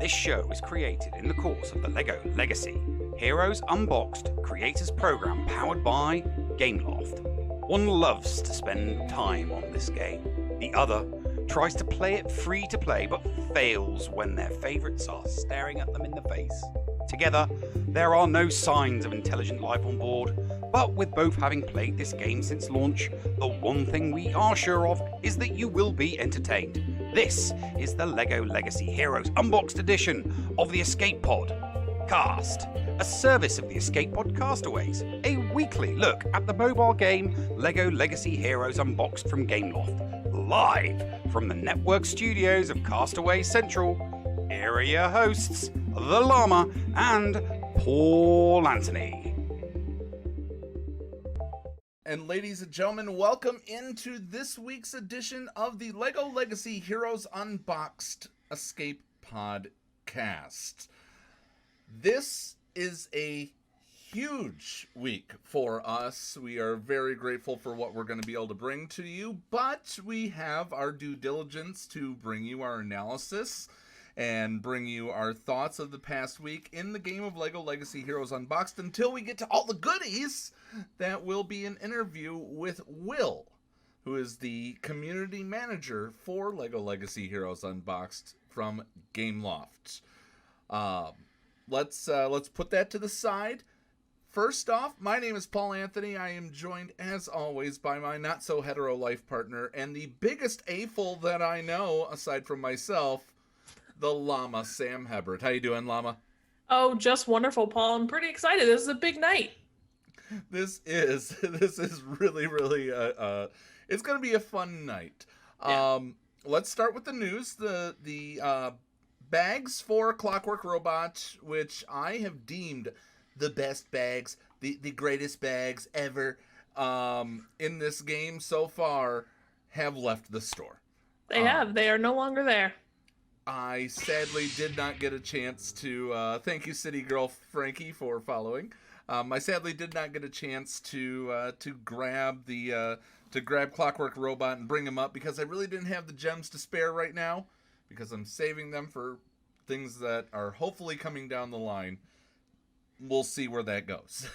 This show is created in the course of the LEGO Legacy Heroes Unboxed Creators program powered by Gameloft. One loves to spend time on this game. The other tries to play it free to play but fails when their favourites are staring at them in the face. Together, there are no signs of intelligent life on board, but with both having played this game since launch, the one thing we are sure of is that you will be entertained. This is the LEGO Legacy Heroes Unboxed edition of the Escape Pod Cast, a service of the Escape Pod Castaways, a weekly look at the mobile game LEGO Legacy Heroes Unboxed from Gameloft, live from the network studios of Castaway Central. Here are your hosts, the Llama and Paul Anthony. And ladies and gentlemen, welcome into this week's edition of the LEGO Legacy Heroes Unboxed Escape Podcast. This is a huge week for us. We are very grateful for what we're going to be able to bring to you, but we have our due diligence to bring you our analysis and bring you our thoughts of the past week in the game of LEGO Legacy Heroes Unboxed until we get to all the goodies. That will be an interview with Will, who is the community manager for LEGO Legacy Heroes Unboxed from Gameloft. Let's put that to the side. First off, my name is Paul Anthony. I am joined, as always, by my not-so-hetero life partner and the biggest a-ful that I know, aside from myself, the Llama, Sam Hebert. How you doing, Llama? Oh, just wonderful, Paul. I'm pretty excited. This is a big night. This is really it's going to be a fun night. Yeah. Let's start with the news. The bags for Clockwork Robot, which I have deemed the best bags, the greatest bags ever in this game so far, have left the store. They have. They are no longer there. I sadly did not get a chance to thank you, City Girl Frankie, for following. I sadly did not get a chance to grab Clockwork Robot and bring him up because I really didn't have the gems to spare right now because I'm saving them for things that are hopefully coming down the line. We'll see where that goes.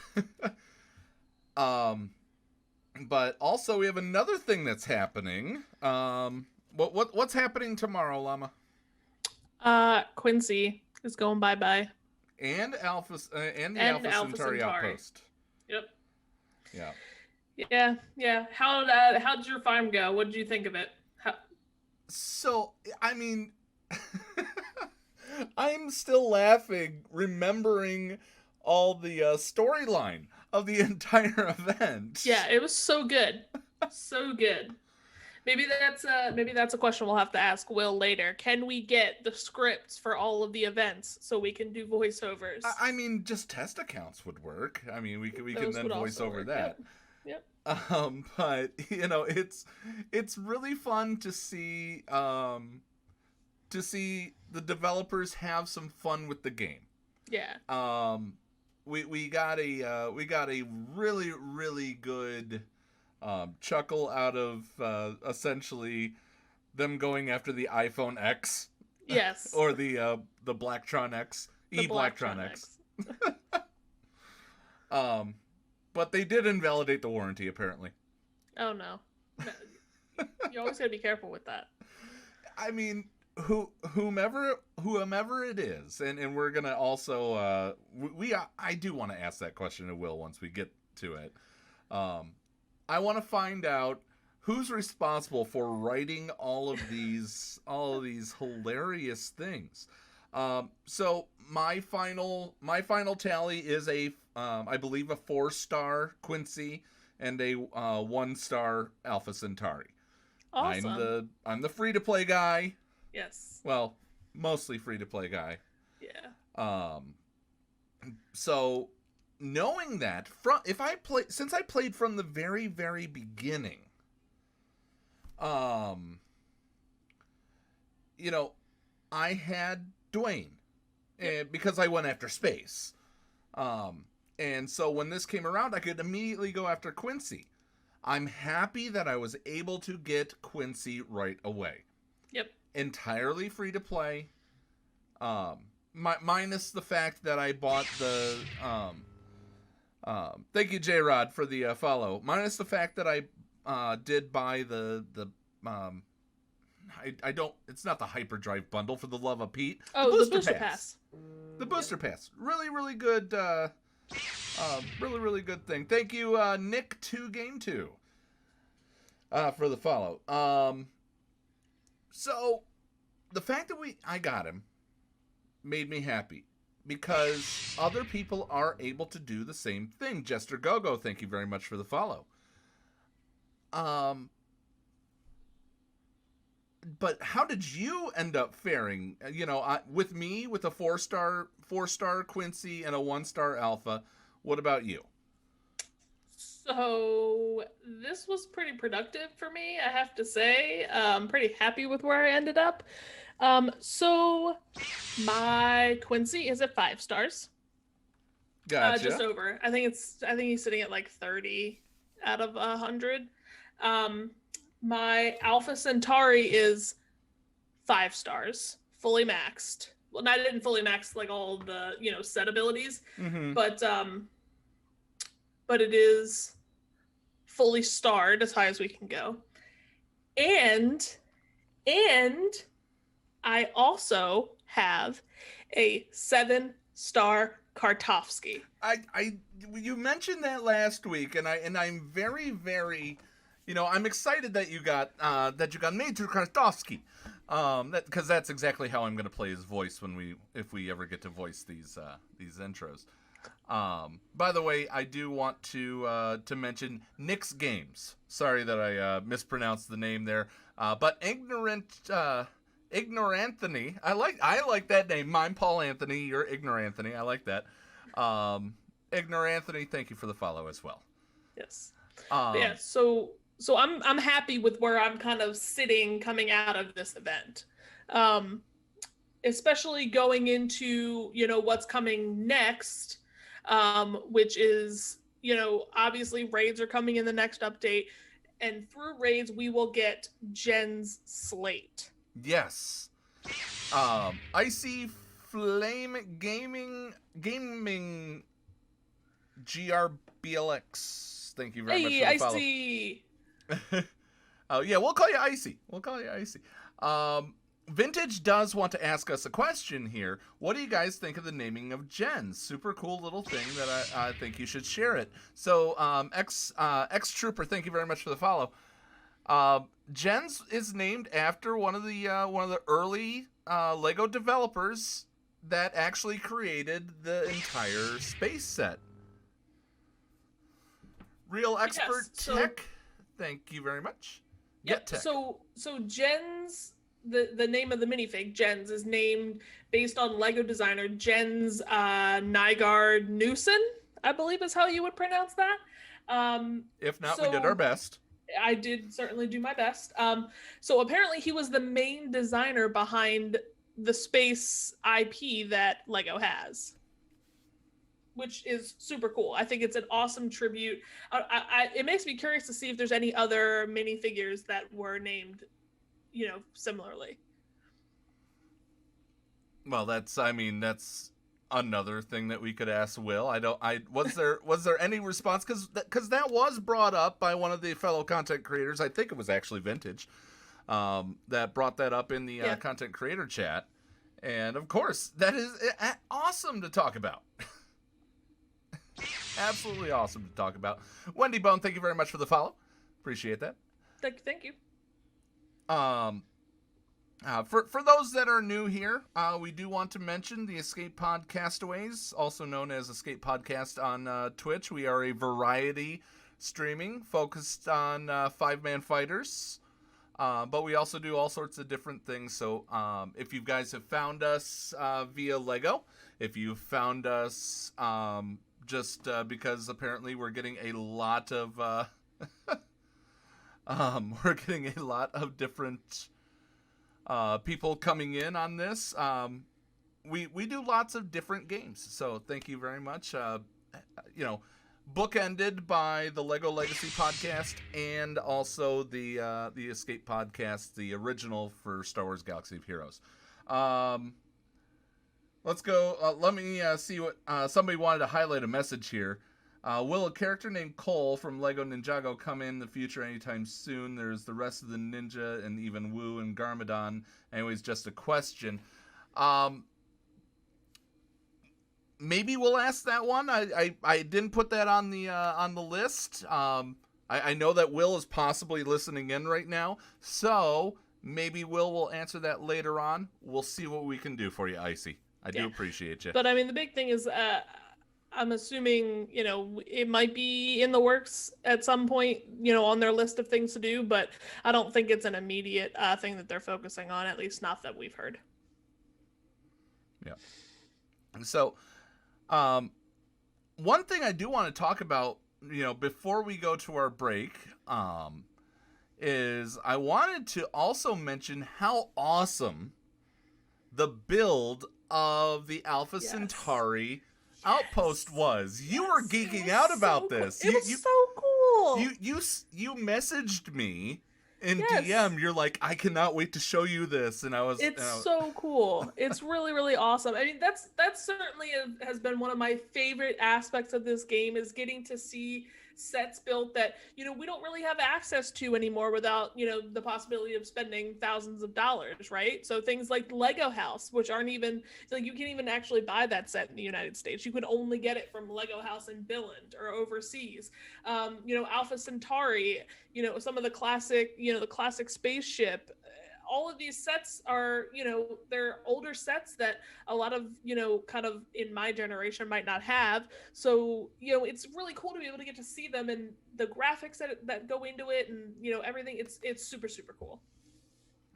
But also we have another thing that's happening. What's happening tomorrow, Llama? Quincy is going bye-bye. And the Alpha Centauri outpost. Yep. Yeah. Yeah. How did your farm go? What did you think of it? So, I mean, I'm still laughing remembering all the storyline of the entire event. Yeah, it was so good. So good. Maybe that's a question we'll have to ask Will later. Can we get the scripts for all of the events so we can do voiceovers? I mean, just test accounts would work. I mean, we can then voice over that. Yep. But you know, it's really fun to see the developers have some fun with the game. Yeah. We got a really good chuckle out of essentially them going after the iPhone X. Yes. Or the Blacktron X. Blacktron X. But they did invalidate the warranty apparently. Oh no. You always gotta be careful with that. I mean, whomever it is, and we're gonna also I do want to ask that question to Will once we get to it. I want to find out who's responsible for writing all of these hilarious things. So my final tally is I believe a 4-star Quincy and a 1-star Alpha Centauri. Awesome. I'm the free to play guy. Yes. Well, mostly free to play guy. Yeah. So knowing that, since I played from the very, very beginning, you know, I had Dwayne, because I went after space. And so when this came around, I could immediately go after Quincy. I'm happy that I was able to get Quincy right away. Yep. Entirely free to play. Minus the fact that I bought the thank you, J-Rod, for the follow. Minus the fact that I did buy the I don't. It's not the Hyperdrive bundle, for the love of Pete. Oh, the booster pass. The booster pass. Really, really good. Really, really good thing. Thank you, Nick2Game2, for the follow. So the fact that I got him made me happy, because other people are able to do the same thing. Jester Gogo, thank you very much for the follow. But how did you end up faring? You know, with me, with a 4-star Quincy and a 1-star Alpha. What about you? So this was pretty productive for me, I have to say. I'm pretty happy with where I ended up. So my Quincy is at 5 stars. Gotcha. Just over. I think he's sitting at like 30 out of 100. My Alpha Centauri is 5 stars, fully maxed. Well, I didn't fully max like all the, set abilities, but it is fully starred as high as we can go. And I also have a 7-star Kartovsky. You mentioned that last week, and I'm very, very, I'm excited that you got Major Kartovsky, because that's exactly how I'm going to play his voice if we ever get to voice these intros. By the way, I do want to mention Nick's Games. Sorry that I mispronounced the name there, but Ignoranthony. I like that name. I'm Paul Anthony. You're Ignoranthony. I like that. Ignoranthony, thank you for the follow as well. Yes. Yeah. So I'm happy with where I'm kind of sitting coming out of this event, especially going into what's coming next, which is obviously raids are coming in the next update, and through raids we will get Jen's slate. Yes. Icy Flame Gaming GRBLX. Thank you very much for the follow. Icy. Oh yeah, we'll call you Icy. Vintage does want to ask us a question here. What do you guys think of the naming of Jen's? Super cool little thing that I think you should share it. So X Trooper, thank you very much for the follow. Jen's is named after one of the early Lego developers that actually created the entire space set. Real Expert Tech, thank you very much. Yep. Tech. So Jen's, the name of the minifig, Jen's, is named based on Lego designer Jens Nygaard Knudsen, I believe is how you would pronounce that. If not, we did our best. I did certainly do my best. So apparently he was the main designer behind the space IP that Lego has, which is super cool. I think it's an awesome tribute. It makes me curious to see if there's any other minifigures that were named, similarly. Well, that's another thing that we could ask Will. Was there any response? Because that was brought up by one of the fellow content creators. I think it was actually Vintage, that brought that up in the content creator chat. And of course, that is awesome to talk about. Absolutely awesome to talk about. Wendy Bone, thank you very much for the follow. Appreciate that. Thank you. For those that are new here, we do want to mention the Escape Podcastaways, also known as Escape Podcast on Twitch. We are a variety streaming focused on 5-man fighters, but we also do all sorts of different things. So if you guys have found us via Lego, if you found us just because apparently we're getting a lot of different people coming in on this. We do lots of different games, so thank you very much. Bookended by the Lego Legacy podcast and also the Escape podcast, the original for Star Wars Galaxy of Heroes. let's go. Let me see what somebody wanted to highlight a message here. Will a character named Cole from Lego Ninjago come in the future anytime soon? There's the rest of the ninja and even Wu and Garmadon. Anyways, just a question. Maybe we'll ask that one. I didn't put that on the list. I know that Will is possibly listening in right now, so maybe will answer that later on. We'll see what we can do for you, Icy. I do appreciate you. But I mean, the big thing is, I'm assuming, it might be in the works at some point, on their list of things to do, but I don't think it's an immediate thing that they're focusing on, at least not that we've heard. Yeah. So, one thing I do want to talk about, before we go to our break, is I wanted to also mention how awesome the build of the Alpha Centauri outpost was. You were geeking out about this. It was so cool. You messaged me in DM. You're like, I cannot wait to show you this, and I was. It's so cool. It's really, really awesome. I mean, that's certainly has been one of my favorite aspects of this game, is getting to see sets built that we don't really have access to anymore without the possibility of spending thousands of dollars, right? So things like Lego House, which aren't even like, you can't even actually buy that set in the United States. You could only get it from Lego House in Billund or overseas. Alpha Centauri, some of the classic, the classic spaceship. All of these sets are, they're older sets that a lot of, kind of in my generation might not have. So, it's really cool to be able to get to see them and the graphics that go into it and, everything. It's super, super cool.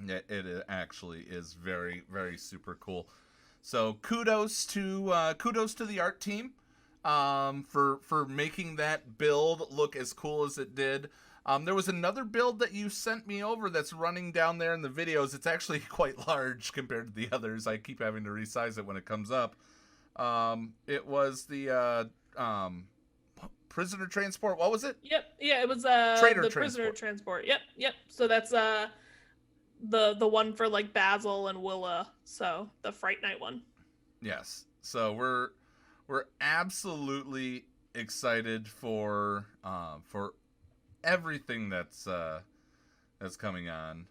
Yeah, it actually is very, very super cool. So kudos to the art team for making that build look as cool as it did. There was another build that you sent me over that's running down there in the videos. It's actually quite large compared to the others. I keep having to resize it when it comes up. It was the prisoner transport. What was it? Yep. Yeah, it was prisoner transport. Yep. So that's the one for like Basil and Willa. So the Fright Night one. Yes. So we're absolutely excited for everything that's coming on.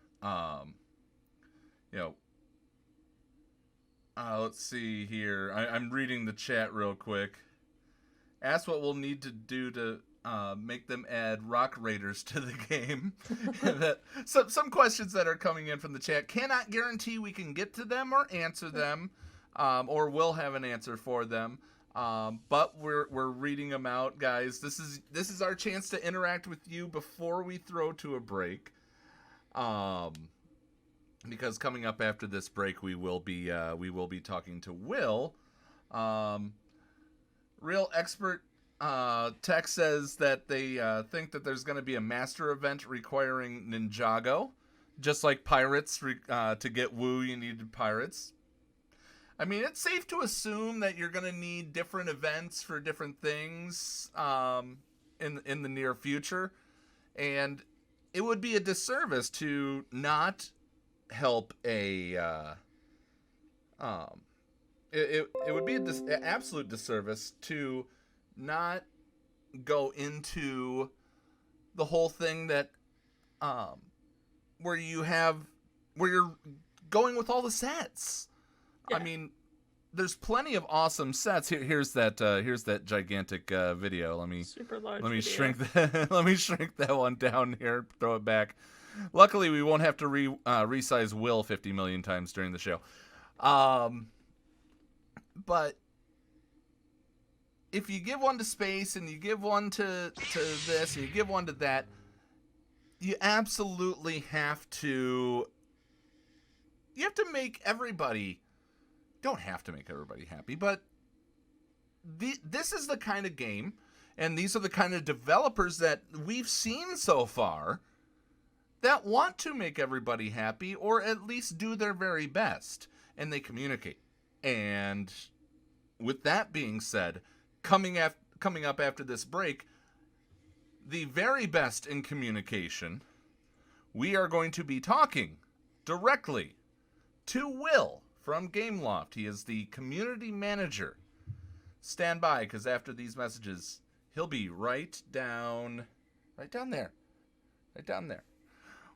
Let's see here. I'm reading the chat real quick. Ask what we'll need to do to make them add Rock Raiders to the game. Some questions that are coming in from the chat. Cannot guarantee we can get to them or answer them, or we'll have an answer for them. But we're reading them out, guys. This is our chance to interact with you before we throw to a break. Because coming up after this break, we will be talking to Will. Real Expert Tech says that they think that there's going to be a master event requiring Ninjago, just like Pirates. To get Wu, you needed Pirates. I mean, it's safe to assume that you're going to need different events for different things in the near future. And it would be a disservice to not help it would be an absolute disservice to not go into the whole thing that where you're going with all the sets. Yeah. I mean, there's plenty of awesome sets. Here's that gigantic video. Let me shrink that one down here. Throw it back. Luckily, we won't have to resize Will 50 million times during the show. But if you give one to space and you give one to this and you give one to that, you absolutely have to make everybody. Don't have to make everybody happy, but this is the kind of game, and these are the kind of developers that we've seen so far that want to make everybody happy, or at least do their very best, and they communicate. And with that being said, coming up after this break, the very best in communication, we are going to be talking directly to Will from Gameloft. He is the community manager. Stand by, because after these messages, he'll be right down there. Right down there.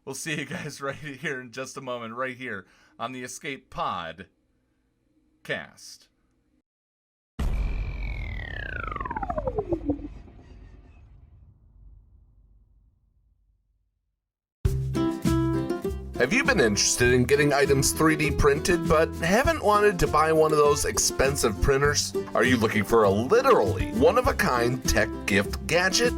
We'll see you guys right here in just a moment, right here on the Escape Pod cast. Have you been interested in getting items 3D printed but haven't wanted to buy one of those expensive printers? Are you looking for a literally one-of-a-kind tech gift gadget?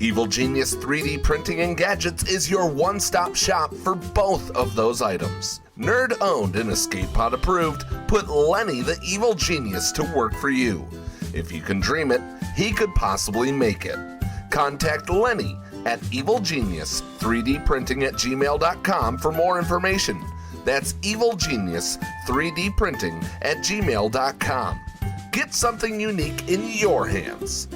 Evil Genius 3D Printing and Gadgets is your one-stop shop for both of those items. Nerd-owned and Escape Pod approved, put Lenny the Evil Genius to work for you. If you can dream it, he could possibly make it. Contact Lenny at evilgenius3dprinting@gmail.com for more information. That's evilgenius3dprinting@gmail.com. Get something unique in your hands.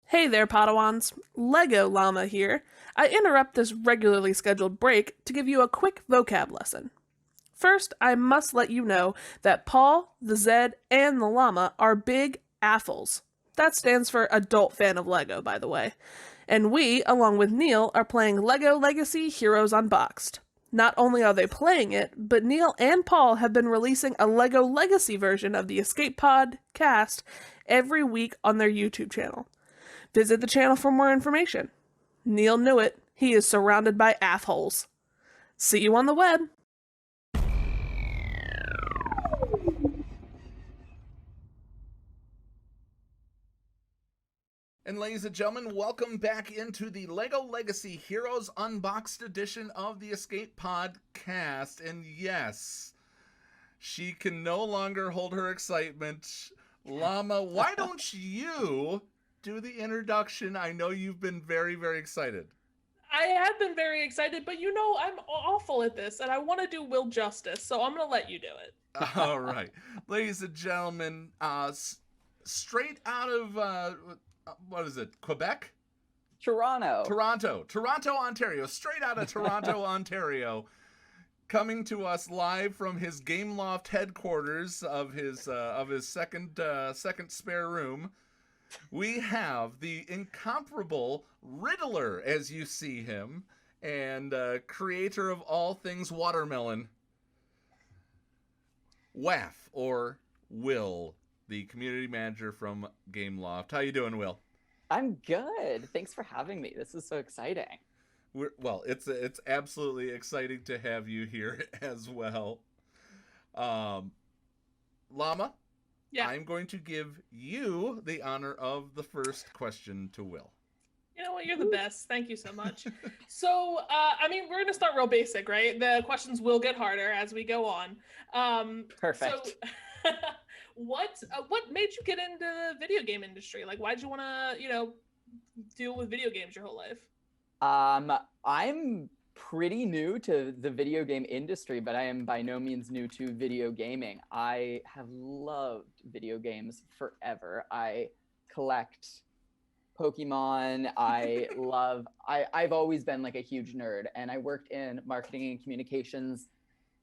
Hey there, Padawans. Lego Llama here. I interrupt this regularly scheduled break to give you a quick vocab lesson. First, I must let you know that Paul, the Zed, and the llama are big AFFLs. That stands for Adult Fan of Lego, by the way. And we, along with Neil, are playing Lego Legacy Heroes Unboxed. Not only are they playing it, but Neil and Paul have been releasing a Lego Legacy version of the Escape Pod cast every week on their YouTube channel. Visit the channel for more information. Neil knew it. He is surrounded by AFFLs. See you on the web. And ladies and gentlemen, welcome back into the Lego Legacy Heroes Unboxed edition of the Escape Pod cast. And yes, she can no longer hold her excitement. Llama, why don't you do the introduction? I know you've been very, very excited. I have been very excited, but you know I'm awful at this, and I want to do Will justice, so I'm going to let you do it. All right. Ladies and gentlemen, straight out of... what is it? Quebec? Toronto, Ontario. Straight out of Toronto, Ontario. Coming to us live from his Gameloft headquarters of his second spare room. We have the incomparable Riddler, as you see him, and creator of all things watermelon, Waff, or Will, the community manager from Gameloft. How you doing, Will? I'm good. Thanks for having me. This is so exciting. It's absolutely exciting to have you here as well. Llama, Yeah. I'm going to give you the honor of the first question to Will. You know what? You're the best. Thank you so much. So, we're going to start real basic, right? The questions will get harder as we go on. Perfect. So, what made you get into the video game industry? Like, why'd you want to, deal with video games your whole life? I'm pretty new to the video game industry, but I am by no means new to video gaming. I have loved video games forever. I collect Pokemon. I've always been like a huge nerd, and I worked in marketing and communications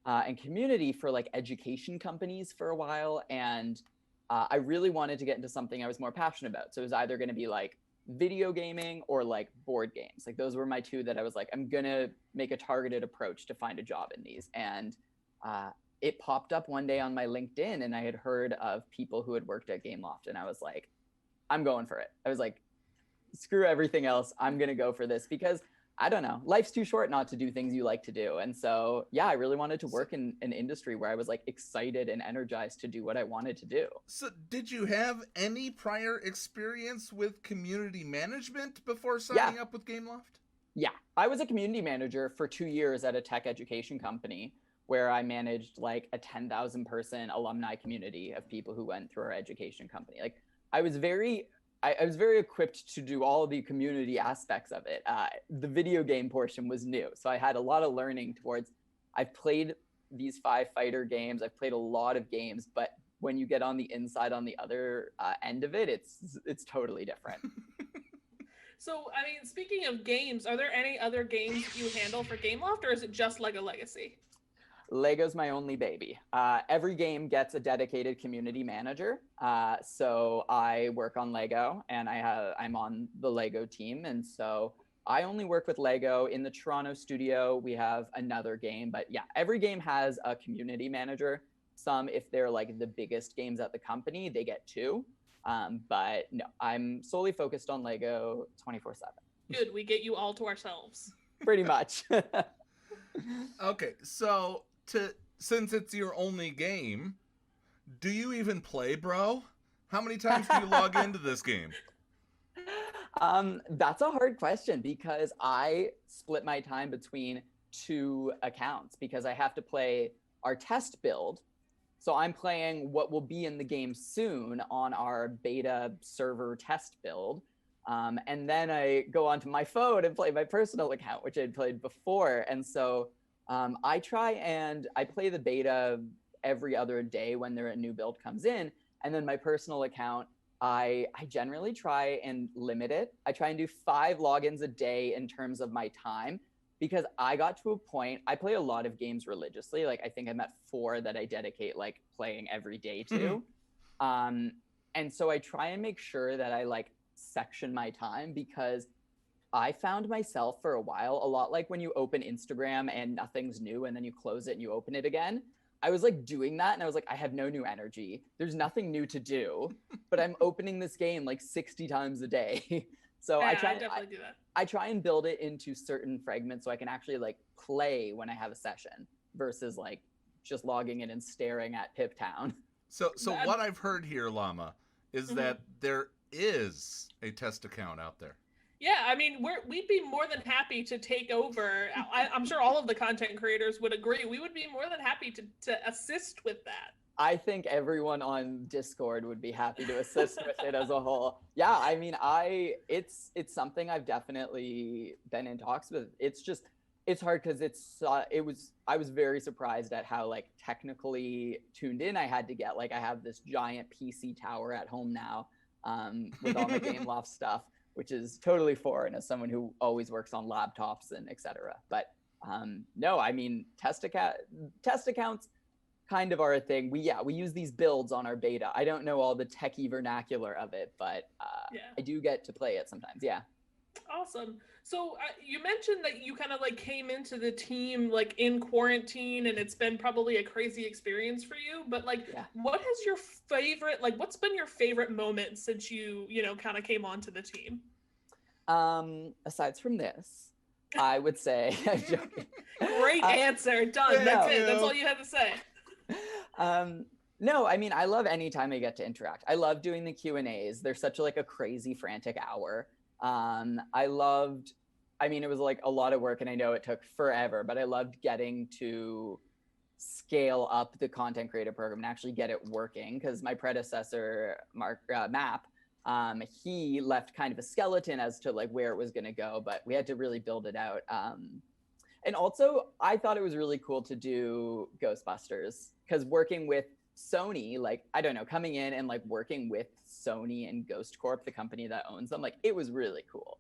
and community for like education companies for a while. And I really wanted to get into something I was more passionate about. So it was either going to be like video gaming or like board games. Like those were my two that I was like, I'm going to make a targeted approach to find a job in these. And it popped up one day on my LinkedIn, and I had heard of people who had worked at Gameloft, and I was like, I'm going for it. I was like, screw everything else. I'm going to go for this because I don't know, life's too short not to do things you like to do. And so, yeah, I really wanted to work in an industry where I was like excited and energized to do what I wanted to do. So did you have any prior experience with community management before signing up with Gameloft? Yeah, I was a community manager for 2 years at a tech education company where I managed like a 10,000 person alumni community of people who went through our education company. Like I was very equipped to do all of the community aspects of it. The video game portion was new. So I had a lot of learning towards, I've played these 5 fighter games. I've played a lot of games, but when you get on the inside, on the other end of it, it's totally different. So, speaking of games, are there any other games you handle for Gameloft, or is it just Lego Legacy? Lego's my only baby. Every game gets a dedicated community manager. So I work on Lego, and I'm on the Lego team. And so I only work with Lego. In the Toronto studio, we have another game. But yeah, every game has a community manager. Some, if they're like the biggest games at the company, they get two. But no, I'm solely focused on Lego 24/7. Good, we get you all to ourselves. Pretty much. Okay, so since it's your only game, do you even play, bro? How many times do you log into this game? That's a hard question because I split my time between two accounts because I have to play our test build. So I'm playing what will be in the game soon on our beta server test build. And then I go onto my phone and play my personal account, which I'd played before. And so I play the beta every other day when a new build comes in. And then my personal account, I generally try and limit it. I try and do 5 logins a day in terms of my time, because I got to a point, I play a lot of games religiously. Like I think I'm at 4 that I dedicate like playing every day to. And so I try and make sure that I like section my time, because I found myself for a while, a lot like when you open Instagram and nothing's new and then you close it and you open it again. I was like doing that and I was like, I have no new energy. There's nothing new to do, but I'm opening this game like 60 times a day. So Yeah, I definitely do that. I try and build it into certain fragments so I can actually like play when I have a session versus like just logging in and staring at Pip Town. So what I've heard here, Llama, is Mhm. that there is a test account out there. Yeah, I mean, we'd be more than happy to take over. I'm sure all of the content creators would agree. We would be more than happy to assist with that. I think everyone on Discord would be happy to assist with it as a whole. Yeah, I mean, it's something I've definitely been in talks with. It's hard because I was very surprised at how like technically tuned in I had to get. Like I have this giant PC tower at home now with all my Gameloft stuff, which is totally foreign as someone who always works on laptops and etc. But no, I mean, test accounts kind of are a thing. We use these builds on our beta. I don't know all the techie vernacular of it, but Yeah. I do get to play it sometimes. Yeah. Awesome. So you mentioned that you kind of like came into the team like in quarantine, and it's been probably a crazy experience for you. But like, Yeah. what's been your favorite moment since you kind of came onto the team? Aside from this, I would say I'm joking. Great answer. Done. thank That's it. you. That's all you had to say. No, I mean, I love any time I get to interact. I love doing the Q&As. They're such like a crazy, frantic hour. It was like a lot of work and I know it took forever, but I loved getting to scale up the content creator program and actually get it working, because my predecessor, Map, he left kind of a skeleton as to like where it was going to go, but we had to really build it out. And also, I thought it was really cool to do Ghostbusters, because working with Sony, like, I don't know, coming in and like working with Sony and Ghost Corp, the company that owns them, like, it was really cool.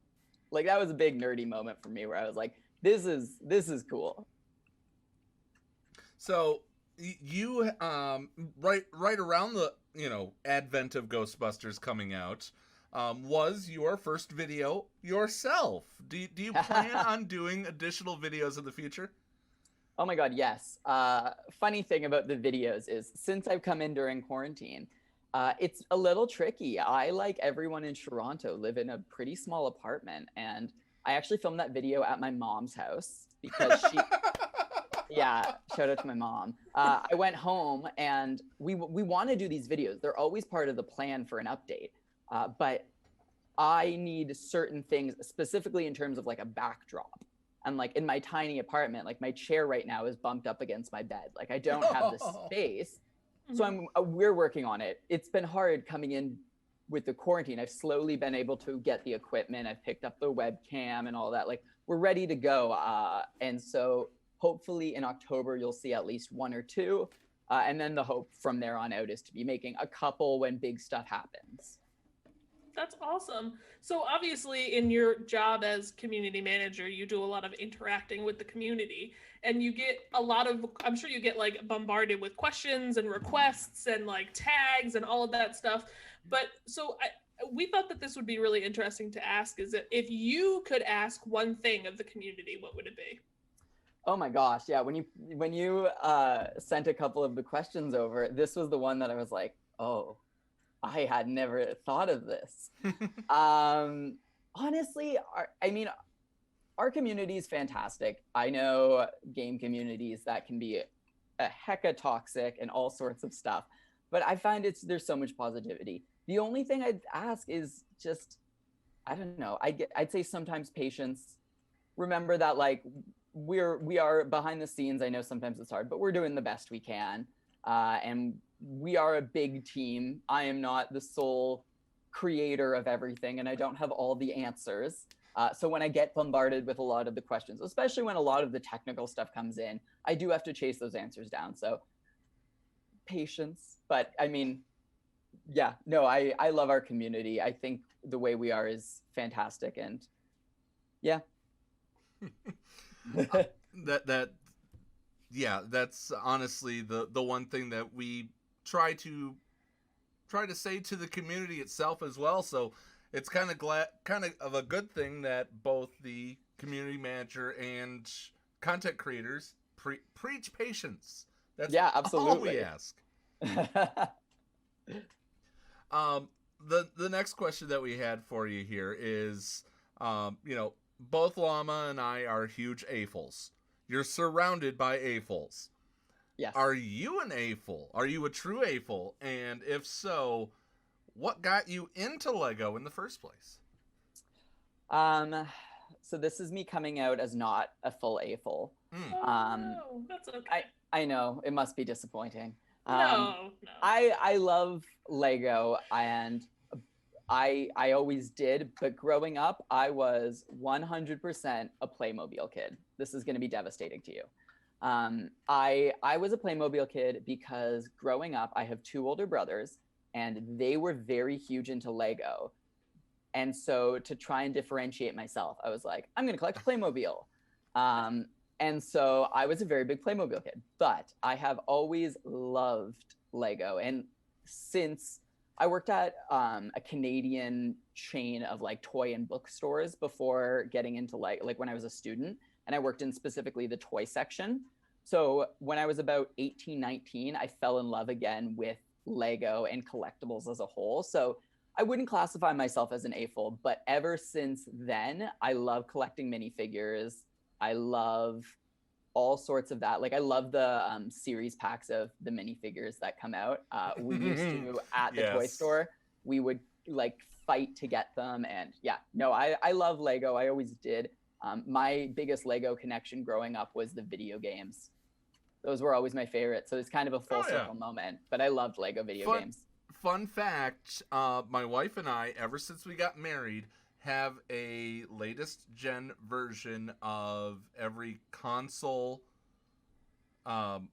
Like, that was a big nerdy moment for me where I was like, this is cool. So you right around the advent of Ghostbusters coming out, was your first video yourself. Do you plan on doing additional videos in the future? Oh my God, yes. Funny thing about the videos is, since I've come in during quarantine, it's a little tricky. I, like everyone in Toronto, live in a pretty small apartment, and I actually filmed that video at my mom's house because she... Yeah, shout out to my mom. I went home and we want to do these videos. They're always part of the plan for an update. But I need certain things, specifically in terms of like a backdrop. And like in my tiny apartment, like my chair right now is bumped up against my bed. Like I don't have the space. So we're working on it. It's been hard coming in with the quarantine. I've slowly been able to get the equipment. I've picked up the webcam and all that. Like we're ready to go. And so hopefully in October, you'll see at least 1 or 2. And then the hope from there on out is to be making a couple when big stuff happens. That's awesome. So obviously in your job as community manager, you do a lot of interacting with the community, and you get a lot of, I'm sure you get like bombarded with questions and requests and like tags and all of that stuff. But we thought that this would be really interesting to ask, is that if you could ask one thing of the community, what would it be? Oh my gosh, yeah. When you sent a couple of the questions over, this was the one that I was like, oh, I had never thought of this. Honestly, our community is fantastic. I know game communities that can be a hecka toxic and all sorts of stuff, but I find there's so much positivity. The only thing I'd ask is just, I don't know, I'd say sometimes patience. Remember that like we are behind the scenes. I know sometimes it's hard, but we're doing the best we can. And we are a big team. I am not the sole creator of everything, and I don't have all the answers. So when I get bombarded with a lot of the questions, especially when a lot of the technical stuff comes in, I do have to chase those answers down. So patience. But I mean, yeah, no, I love our community. I think the way we are is fantastic, and yeah. Yeah, that's honestly the one thing that we try to say to the community itself as well. So it's kind of a good thing that both the community manager and content creators preach patience. That's all we ask. The next question that we had for you here is, both Llama and I are huge AFOLs. You're surrounded by AFOLs. Yes. Are you an AFOL? Are you a true AFOL? And if so, what got you into Lego in the first place? So this is me coming out as not a full AFOL. No, that's okay. I know, it must be disappointing. No. I love Lego, and I always did, but growing up, I was 100% a Playmobil kid. This is going to be devastating to you. I was a Playmobil kid because growing up, I have 2 older brothers, and they were very huge into Lego. And so to try and differentiate myself, I was like, I'm going to collect Playmobil. And so I was a very big Playmobil kid, but I have always loved Lego. And since I worked at a Canadian chain of like toy and bookstores before getting into like when I was a student, and I worked in specifically the toy section. So when I was about 18, 19, I fell in love again with Lego and collectibles as a whole. So I wouldn't classify myself as an AFOL, but ever since then, I love collecting minifigures. I love all sorts of that. Like I love the series packs of the minifigures that come out. We used to at the toy store, we would like fight to get them. And yeah, no, I love Lego. I always did. My biggest Lego connection growing up was the video games. Those were always my favorite. So it's kind of a full circle moment, but I loved Lego video games. Fun fact, my wife and I, ever since we got married, have a latest gen version of every console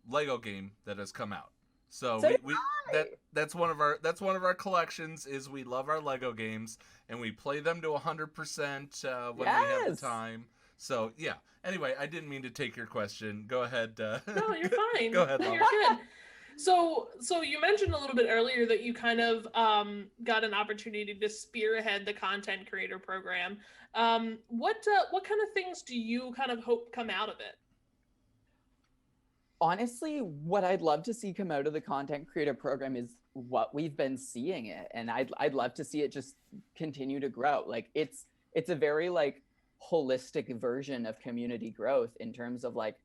Lego game that has come out. So that's one of our collections. Is we love our Lego games and we play them to 100% when we have the time. So yeah. Anyway, I didn't mean to take your question. Go ahead. No, you're fine. Go ahead. No, you're good. So you mentioned a little bit earlier that you kind of got an opportunity to spearhead the content creator program. What kind of things do you kind of hope come out of it? Honestly, what I'd love to see come out of the content creator program is what we've been seeing it, and I'd love to see it just continue to grow. Like it's a very like holistic version of community growth in terms of like,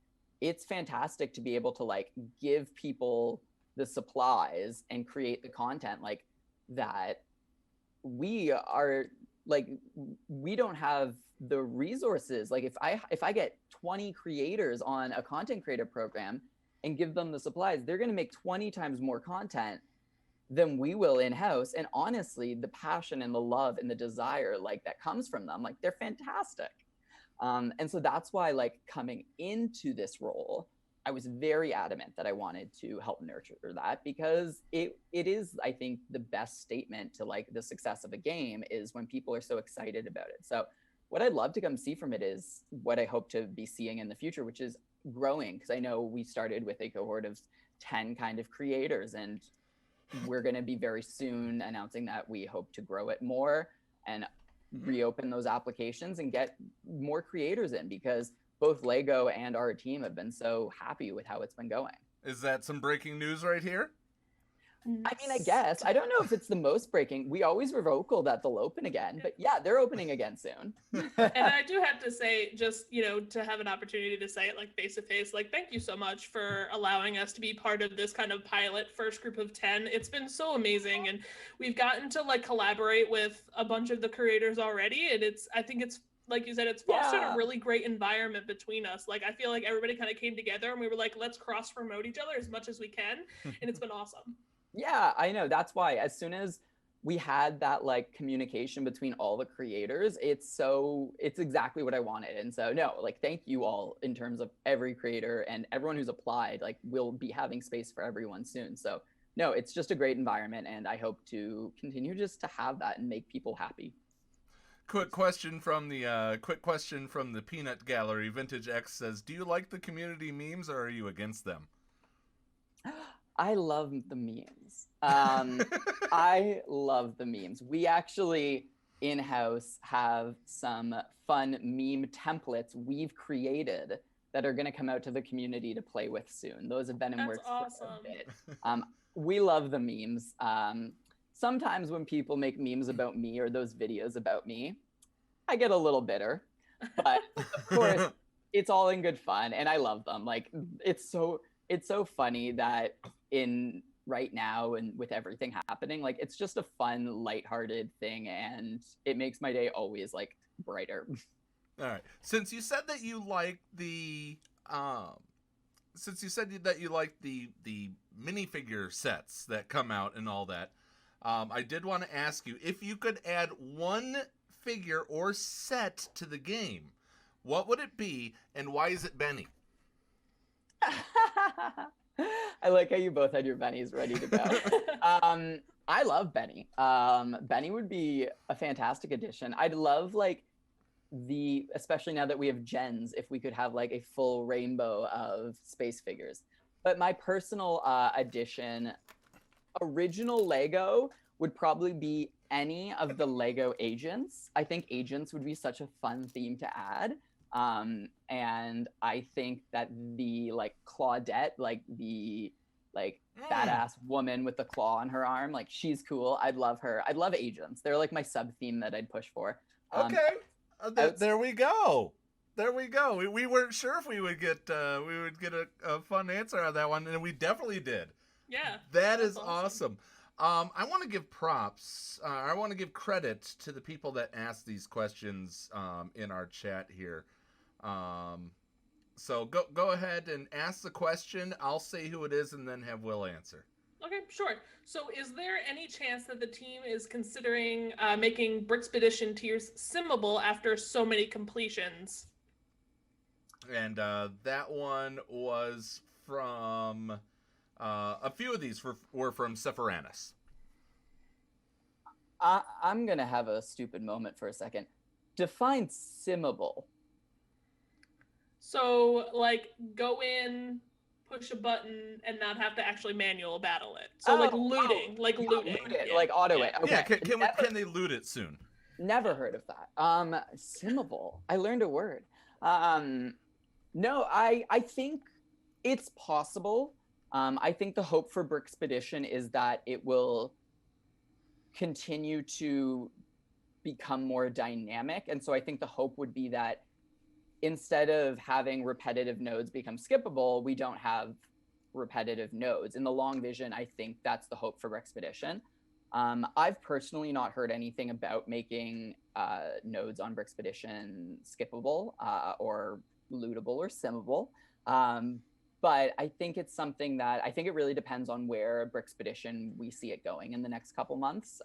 it's fantastic to be able to like give people the supplies and create the content like that. We are like, we don't have the resources. Like if I get 20 creators on a content creator program and give them the supplies, they're going to make 20 times more content than we will in-house. And honestly, the passion and the love and the desire like that comes from them, like they're fantastic. And so that's why like coming into this role, I was very adamant that I wanted to help nurture that, because it is, I think, the best statement to like the success of a game is when people are so excited about it. So what I'd love to come see from it is what I hope to be seeing in the future, which is growing, because I know we started with a cohort of 10 kind of creators, and we're going to be very soon announcing that we hope to grow it more and reopen those applications and get more creators in, because both Lego and our team have been so happy with how it's been going. Is that some breaking news right here? I mean, I guess. I don't know if it's the most breaking. We always were vocal that they'll open again, but yeah, they're opening again soon. And I do have to say, just, you know, to have an opportunity to say it like face to face, like, thank you so much for allowing us to be part of this kind of pilot first group of 10. It's been so amazing. And we've gotten to like collaborate with a bunch of the creators already. And I think it's, like you said, it's fostered a really great environment between us. Like, I feel like everybody kind of came together and we were like, let's cross promote each other as much as we can. And it's been awesome. Yeah, I know. That's why as soon as we had that like communication between all the creators, it's exactly what I wanted. And so no, like, thank you all in terms of every creator and everyone who's applied. Like, we'll be having space for everyone soon. So no, it's just a great environment, and I hope to continue just to have that and make people happy. Quick question from the Peanut Gallery. Vintage X says, do you like the community memes or are you against them? I love the memes. I love the memes. We actually in-house have some fun meme templates we've created that are going to come out to the community to play with soon. Those have been in works for a bit. We love the memes. Sometimes when people make memes about me or those videos about me, I get a little bitter. But of course, it's all in good fun, and I love them. Like, it's so funny that in right now and with everything happening, like, it's just a fun, lighthearted thing, and it makes my day always like brighter. All right. Since you said that you like the minifigure sets that come out and all that, I did want to ask you if you could add one figure or set to the game, what would it be, and why is it Benny? I like how you both had your Bennies ready to go. I love Benny. Benny would be a fantastic addition. I'd love, like, especially now that we have gens, if we could have like a full rainbow of space figures. But my personal addition, original Lego, would probably be any of the Lego agents. I think agents would be such a fun theme to add. And I think that the like Claudette, like the badass woman with the claw on her arm, like, she's cool. I'd love her. I'd love agents. They're like my sub theme that I'd push for. Okay. There we go. There we go. We weren't sure if we would get a fun answer on that one, and we definitely did. Yeah. That is awesome. I want to give props. I want to give credit to the people that asked these questions in our chat here. So go ahead and ask the question. I'll say who it is and then have Will answer. Okay, sure. So is there any chance that the team is considering making Brickspedition tiers simmable after so many completions? And that one was from... a few of these were from Sephiranus. I'm going to have a stupid moment for a second. Define simmable. So, like, go in, push a button, and not have to actually manual battle it. So, like, looting. Loot it, like, auto it. Okay. Yeah, can they loot it soon? Never heard of that. Simmable. I learned a word. No, I think it's possible. I think the hope for Brickspedition is that it will continue to become more dynamic. And so I think the hope would be that instead of having repetitive nodes become skippable, we don't have repetitive nodes. In the long vision, I think that's the hope for Brickspedition. I've personally not heard anything about making nodes on Brickspedition skippable or lootable or simmable. But I think it's something that I think it really depends on where Brickspedition we see it going in the next couple months.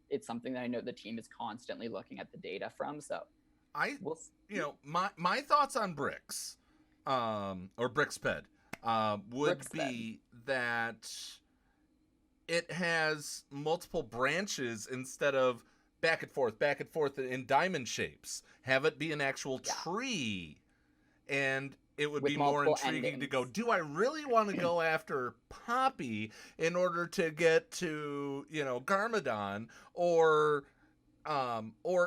It's something that I know the team is constantly looking at the data from. So my thoughts on bricks, or Bricksped. would Bricksbird. be that it has multiple branches instead of back and forth in diamond shapes. Have it be an actual tree, and it would With be more multiple intriguing to go, endings. do I really want to go after Poppy in order to get to, Garmadon, or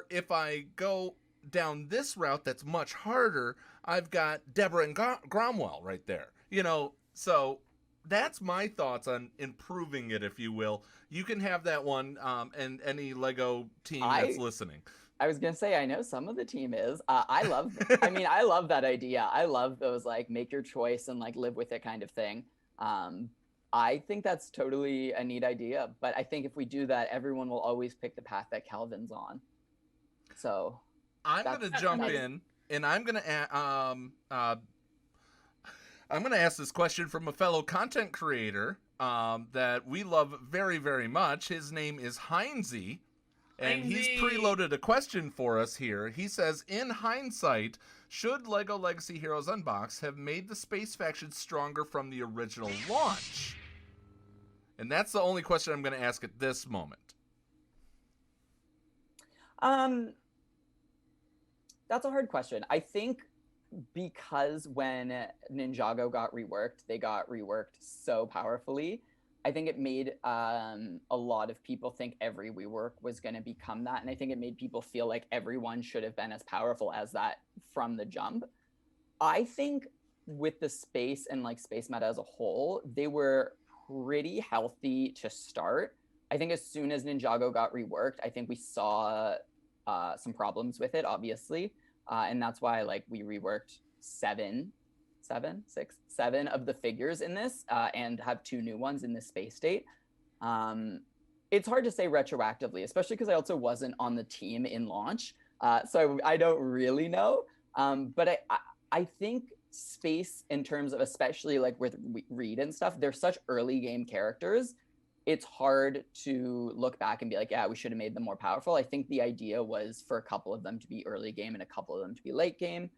if I go down this route that's much harder, I've got Deborah and Gromwell right there. So that's my thoughts on improving it, if you will. You can have that one, and any Lego team that's listening. I was gonna say, I know some of the team is. I love. I mean, I love that idea. I love those like make your choice and like live with it kind of thing. I think that's totally a neat idea. But I think if we do that, everyone will always pick the path that Calvin's on. So I'm gonna jump in, and I'm gonna ask this question from a fellow content creator that we love very, very much. His name is Heinzie. And he's preloaded a question for us here. He says, in hindsight, should LEGO Legacy Heroes Unboxed have made the space faction stronger from the original launch? And that's the only question I'm going to ask at this moment. That's a hard question. I think because when Ninjago got reworked, they got reworked so powerfully. I think it made a lot of people think every rework was going to become that. And I think it made people feel like everyone should have been as powerful as that from the jump. I think with the space and like space meta as a whole, they were pretty healthy to start. I think as soon as Ninjago got reworked, I think we saw some problems with it, obviously. And that's why like we reworked seven of the figures in this and have 2 new ones in this space state. It's hard to say retroactively, especially because I also wasn't on the team in launch. So I don't really know. But I think space in terms of, especially like with Reed and stuff, they're such early game characters. It's hard to look back and be like, yeah, we should have made them more powerful. I think the idea was for a couple of them to be early game and a couple of them to be late game.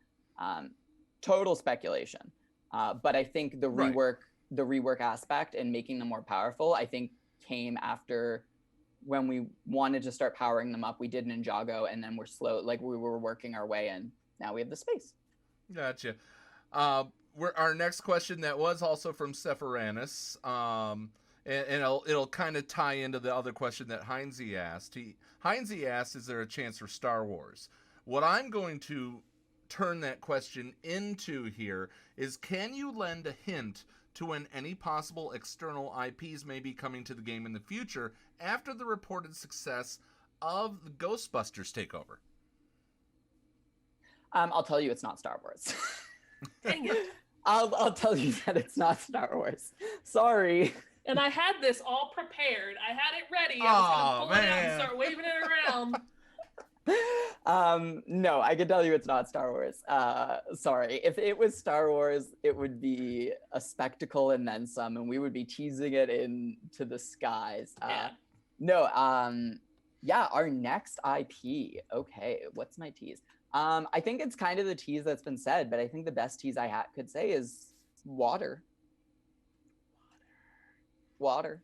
Total speculation. But I think the rework aspect and making them more powerful, I think came after when we wanted to start powering them up. We did Ninjago, and then we're slow, like we were working our way, and now we have the space. Gotcha. Our next question that was also from Sephiranus, and it'll kind of tie into the other question that Heinzie asked. Heinzie asked, is there a chance for Star Wars? What I'm going to turn that question into here is, can you lend a hint to when any possible external IPs may be coming to the game in the future after the reported success of the Ghostbusters takeover? I'll tell you it's not Star Wars. Dang it. I'll tell you that it's not Star Wars. Sorry. And I had this all prepared. I had it ready. I was going to pull it out and start waving it around. No, I can tell you it's not Star Wars. Sorry. If it was Star Wars, it would be a spectacle and then some, and we would be teasing it into the skies. Yeah, our next IP. Okay, what's my tease? I think it's kind of the tease that's been said, but I think the best tease I could say is water. Water.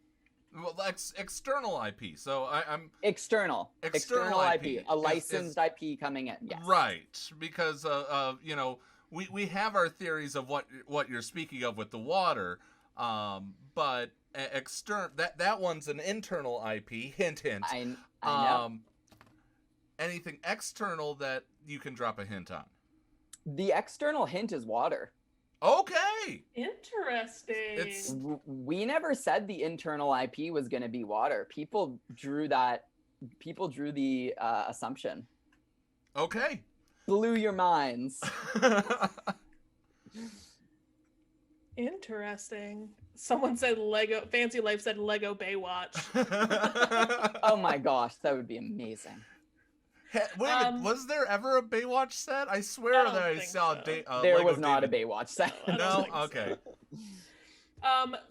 Well, that's external IP. So I'm external IP, a licensed IP coming in. Yes. Right, because we have our theories of what you're speaking of with the water, but that one's an internal IP. Hint, hint. I know. Anything external that you can drop a hint on? The external hint is water. Okay. Interesting. We never said the internal IP was going to be water. People drew the assumption. Okay. Blew your minds. Interesting. Someone said Lego. Fancy Life said Lego Baywatch. Oh my gosh, that would be amazing. Wait a minute, was there ever a Baywatch set? I swear that I saw so. There Lego was not David. a Baywatch set. No? Okay.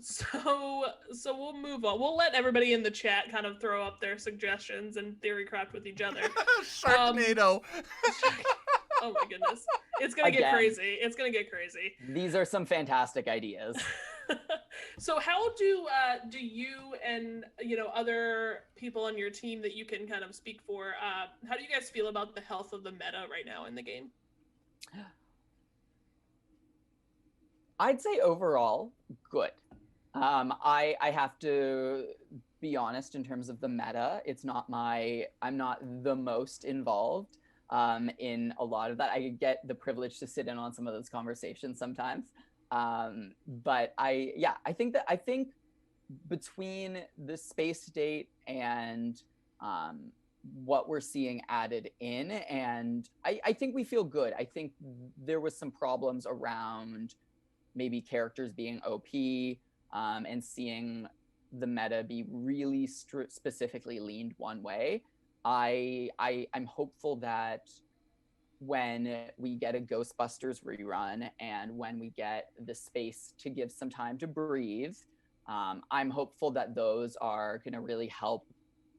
So we'll move on. We'll let everybody in the chat kind of throw up their suggestions and theory craft with each other. Sharknado. Oh my goodness. It's going to get Again. crazy. It's going to get crazy. These are some fantastic ideas. So how do you and other people on your team that you can kind of speak for, how do you guys feel about the health of the meta right now in the game? I'd say overall, good. I have to be honest in terms of the meta. I'm not the most involved in a lot of that. I get the privilege to sit in on some of those conversations sometimes. But I think between the space date and what we're seeing added in, and I think we feel good. I think there was some problems around maybe characters being OP and seeing the meta be really specifically leaned one way. I'm hopeful that when we get a Ghostbusters rerun and when we get the space to give some time to breathe, I'm hopeful that those are going to really help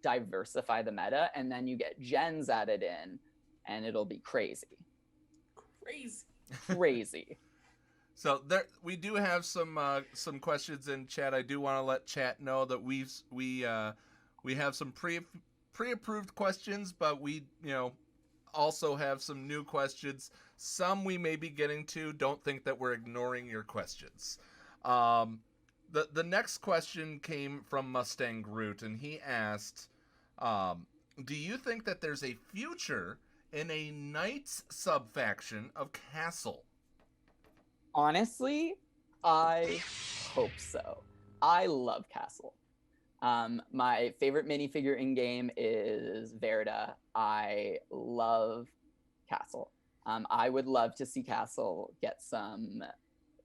diversify the meta, and then you get gens added in and it'll be crazy. Crazy. So there, we do have some questions in chat. I do want to let chat know that we have some pre-approved questions, but we also have some new questions. Some we may be getting to. Don't think that we're ignoring your questions. The next question came from Mustang Groot, and he asked, do you think that there's a future in a Knights sub-faction of Castle? Honestly, I hope so. I love Castle. My favorite minifigure in game is Verda. I love Castle. I would love to see Castle get some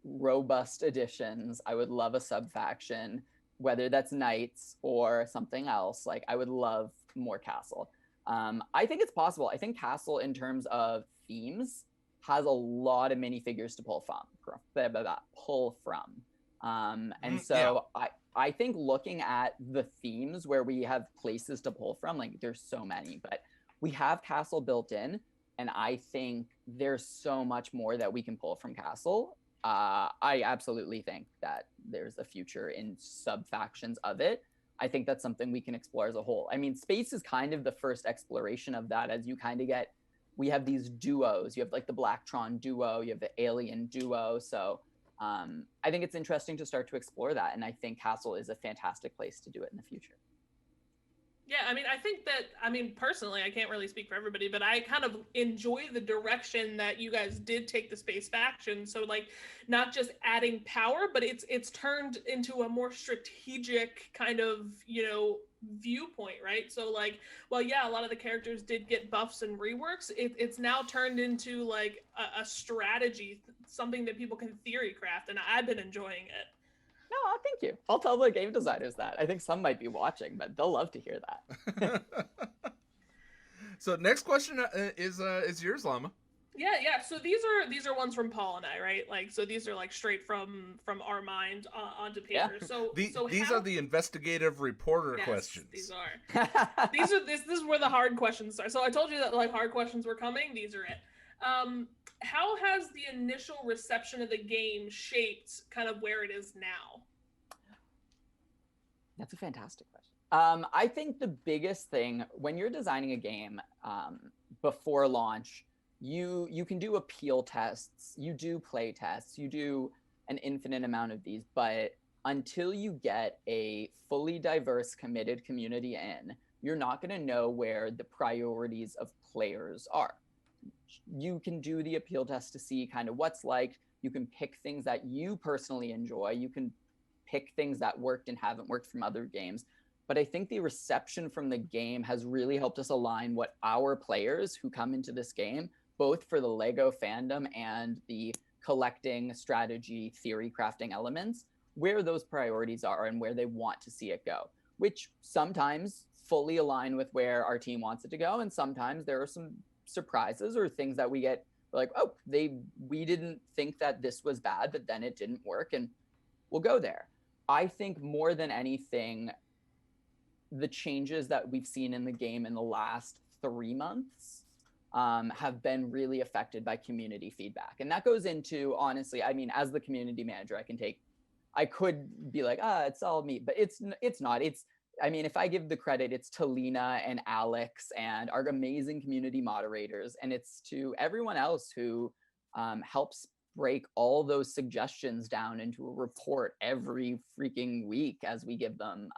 robust additions. I would love a sub-faction, whether that's Knights or something else. Like, I would love more Castle. I think it's possible. I think Castle, in terms of themes, has a lot of minifigures to pull from. And so I think looking at the themes where we have places to pull from, like there's so many, but we have Castle built in, and I think there's so much more that we can pull from Castle. I absolutely think that there's a future in sub-factions of it. I think that's something we can explore as a whole. I mean, space is kind of the first exploration of that, as you kind of we have these duos. You have like the Blacktron duo, you have the Alien duo. So I think it's interesting to start to explore that. And I think Castle is a fantastic place to do it in the future. Yeah, I mean, personally, I can't really speak for everybody, but I kind of enjoy the direction that you guys did take the space faction. So like, not just adding power, but it's turned into a more strategic kind of, viewpoint, right? So like, well, yeah, a lot of the characters did get buffs and reworks. It's now turned into like a strategy, something that people can theory craft, and I've been enjoying it. No, thank you. I'll tell the game designers that. I think some might be watching, but they'll love to hear that. So next question is yours, Llama. Yeah. So these are ones from Paul and I, right? Like, so these are like straight from our mind onto paper. Yeah. So these are the investigative reporter questions. These are. This is where the hard questions are. So I told you that like hard questions were coming. These are it. How has the initial reception of the game shaped kind of where it is now? That's a fantastic question. I think the biggest thing when you're designing a game before launch, you can do appeal tests, you do play tests, you do an infinite amount of these, but until you get a fully diverse, committed community in, you're not going to know where the priorities of players are. You can do the appeal test to see kind of what's like. You can pick things that you personally enjoy. You can pick things that worked and haven't worked from other games. But I think the reception from the game has really helped us align what our players who come into this game, both for the Lego fandom and the collecting, strategy, theory crafting elements, where those priorities are and where they want to see it go, which sometimes fully align with where our team wants it to go. And sometimes there are some surprises or things that we get like, oh, we didn't think that this was bad, but then it didn't work, and we'll go there. I think more than anything, the changes that we've seen in the game in the last 3 months have been really affected by community feedback. And that goes into, honestly, I mean, as the community manager, I could be like, it's all me, but it's not. I mean, if I give the credit, it's to Lena and Alex and our amazing community moderators. And it's to everyone else who helps break all those suggestions down into a report every freaking week as we give them.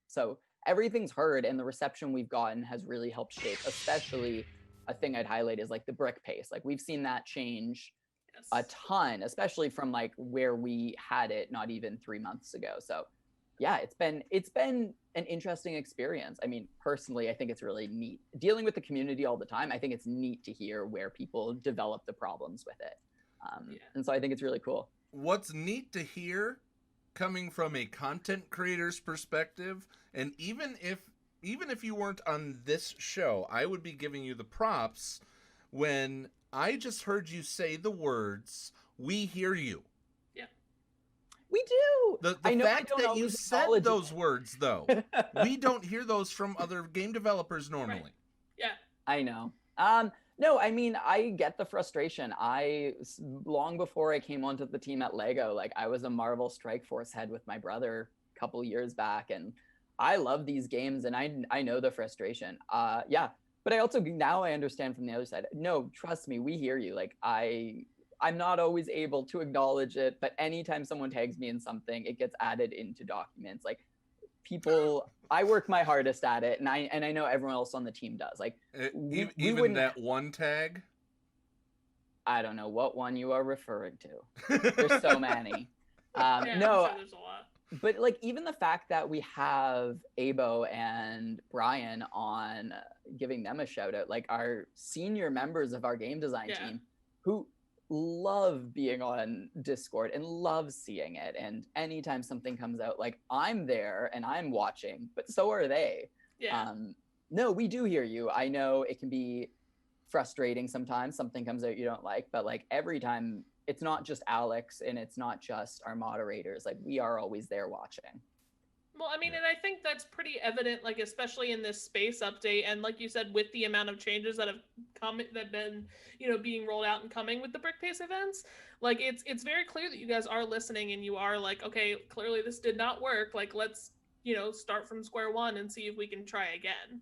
So everything's heard, and the reception we've gotten has really helped shape, especially a thing I'd highlight is like the brick pace. Like we've seen that change a ton, especially from like where we had it not even 3 months ago. So yeah, it's been an interesting experience. I mean, personally, I think it's really neat. Dealing with the community all the time, I think it's neat to hear where people develop the problems with it. And so I think it's really cool. What's neat to hear coming from a content creator's perspective, and even if you weren't on this show, I would be giving you the props when I just heard you say the words, "We hear you." Yeah. We do. The fact that you said those words, though, we don't hear those from other game developers normally. Right. Yeah. I know. No, I mean, I get the frustration. Long before I came onto the team at Lego, like I was a Marvel Strike Force head with my brother a couple years back, and I love these games, and I know the frustration. Yeah, but I also, now I understand from the other side. No, trust me, we hear you. Like I'm not always able to acknowledge it, but anytime someone tags me in something, it gets added into documents. Like people, I work my hardest at it, and I know everyone else on the team does. Like even that one tag. I don't know what one you are referring to. There's so many. Yeah, no, I'm sure there's a lot. But like even the fact that we have Abo and Brian on, giving them a shout out, like our senior members of our game design team who love being on Discord and love seeing it. And anytime something comes out, like I'm there and I'm watching, but so are they. Yeah. No, we do hear you. I know it can be frustrating sometimes. Something comes out you don't like, but like every time, it's not just Alex and it's not just our moderators. Like we are always there watching. Well, I mean, and I think that's pretty evident, like especially in this space update, and like you said, with the amount of changes that have been, being rolled out and coming with the Brick Pace events, like it's very clear that you guys are listening and you are like, okay, clearly this did not work. Like let's, start from square one and see if we can try again.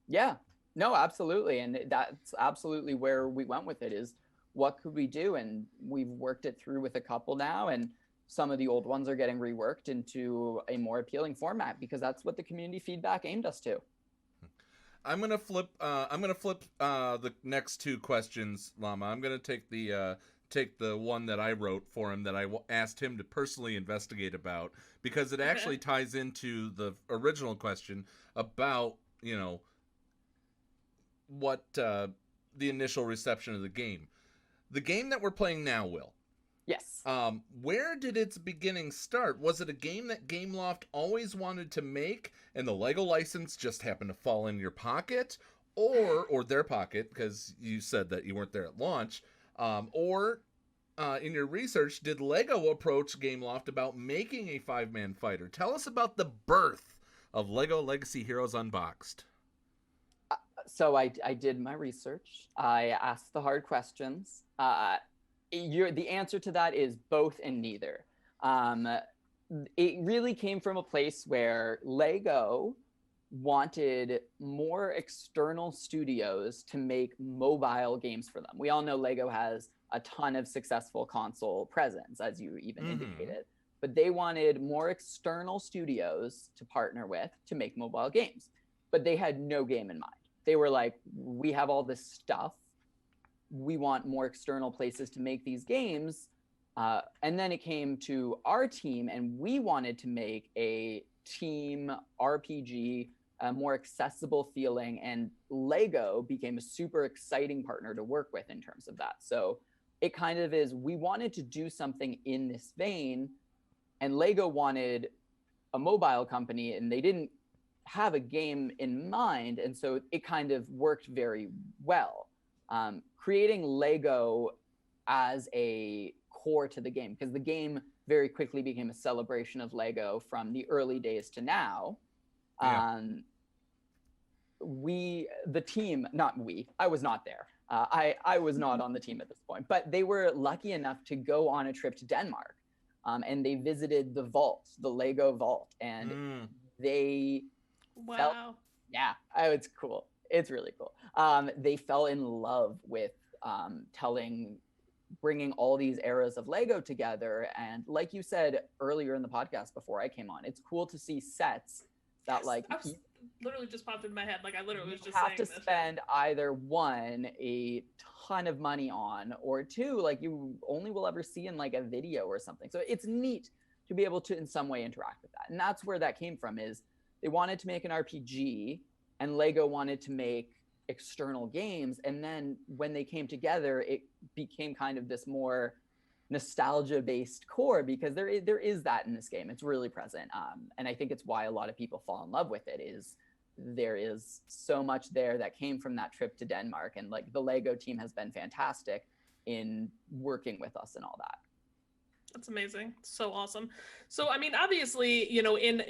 Yeah, no, absolutely, and that's absolutely where we went with it. Is what could we do? And we've worked it through with a couple now, and some of the old ones are getting reworked into a more appealing format because that's what the community feedback aimed us to. I'm gonna flip the next two questions, Llama. I'm gonna take the one that I wrote for him that I asked him to personally investigate about, because it actually ties into the original question about what the initial reception of the game. The game that we're playing now, Will. Yes. Where did its beginning start? Was it a game that Gameloft always wanted to make, and the Lego license just happened to fall in your pocket, or their pocket, because you said that you weren't there at launch, or in your research, did Lego approach Gameloft about making a 5-man fighter? Tell us about the birth of Lego Legacy Heroes Unboxed. So I did my research. I asked the hard questions. The answer to that is both and neither. It really came from a place where Lego wanted more external studios to make mobile games for them. We all know Lego has a ton of successful console presence, as you even indicated, but they wanted more external studios to partner with to make mobile games, but they had no game in mind. They were like, we have all this stuff. We want more external places to make these games. And then it came to our team, and we wanted to make a team RPG, a more accessible feeling, and Lego became a super exciting partner to work with in terms of that. So it kind of is, we wanted to do something in this vein, and Lego wanted a mobile company, and they didn't have a game in mind, and so it kind of worked very well. Creating Lego as a core to the game, because the game very quickly became a celebration of Lego from the early days to now. the team, not we, I was not there. I was not on the team at this point, but they were lucky enough to go on a trip to Denmark, and they visited the vault, the Lego vault, and they felt, Wow. yeah, it's cool. It's really cool. They fell in love with bringing all these eras of Lego together. And like you said earlier in the podcast before I came on, it's cool to see sets that like literally just popped in my head. Like I literally was just have saying to this. spend either one, a ton of money on, or two, like you only will ever see in like a video or something. So it's neat to be able to in some way interact with that. And that's where that came from, is they wanted to make an RPG and Lego wanted to make external games. And then when they came together, it became kind of this more nostalgia based core, because there is that in this game. It's really present. And I think it's why a lot of people fall in love with it, is there is so much there that came from that trip to Denmark. And like the Lego team has been fantastic in working with us and all that. That's amazing. So awesome. So, I mean, obviously, you know, in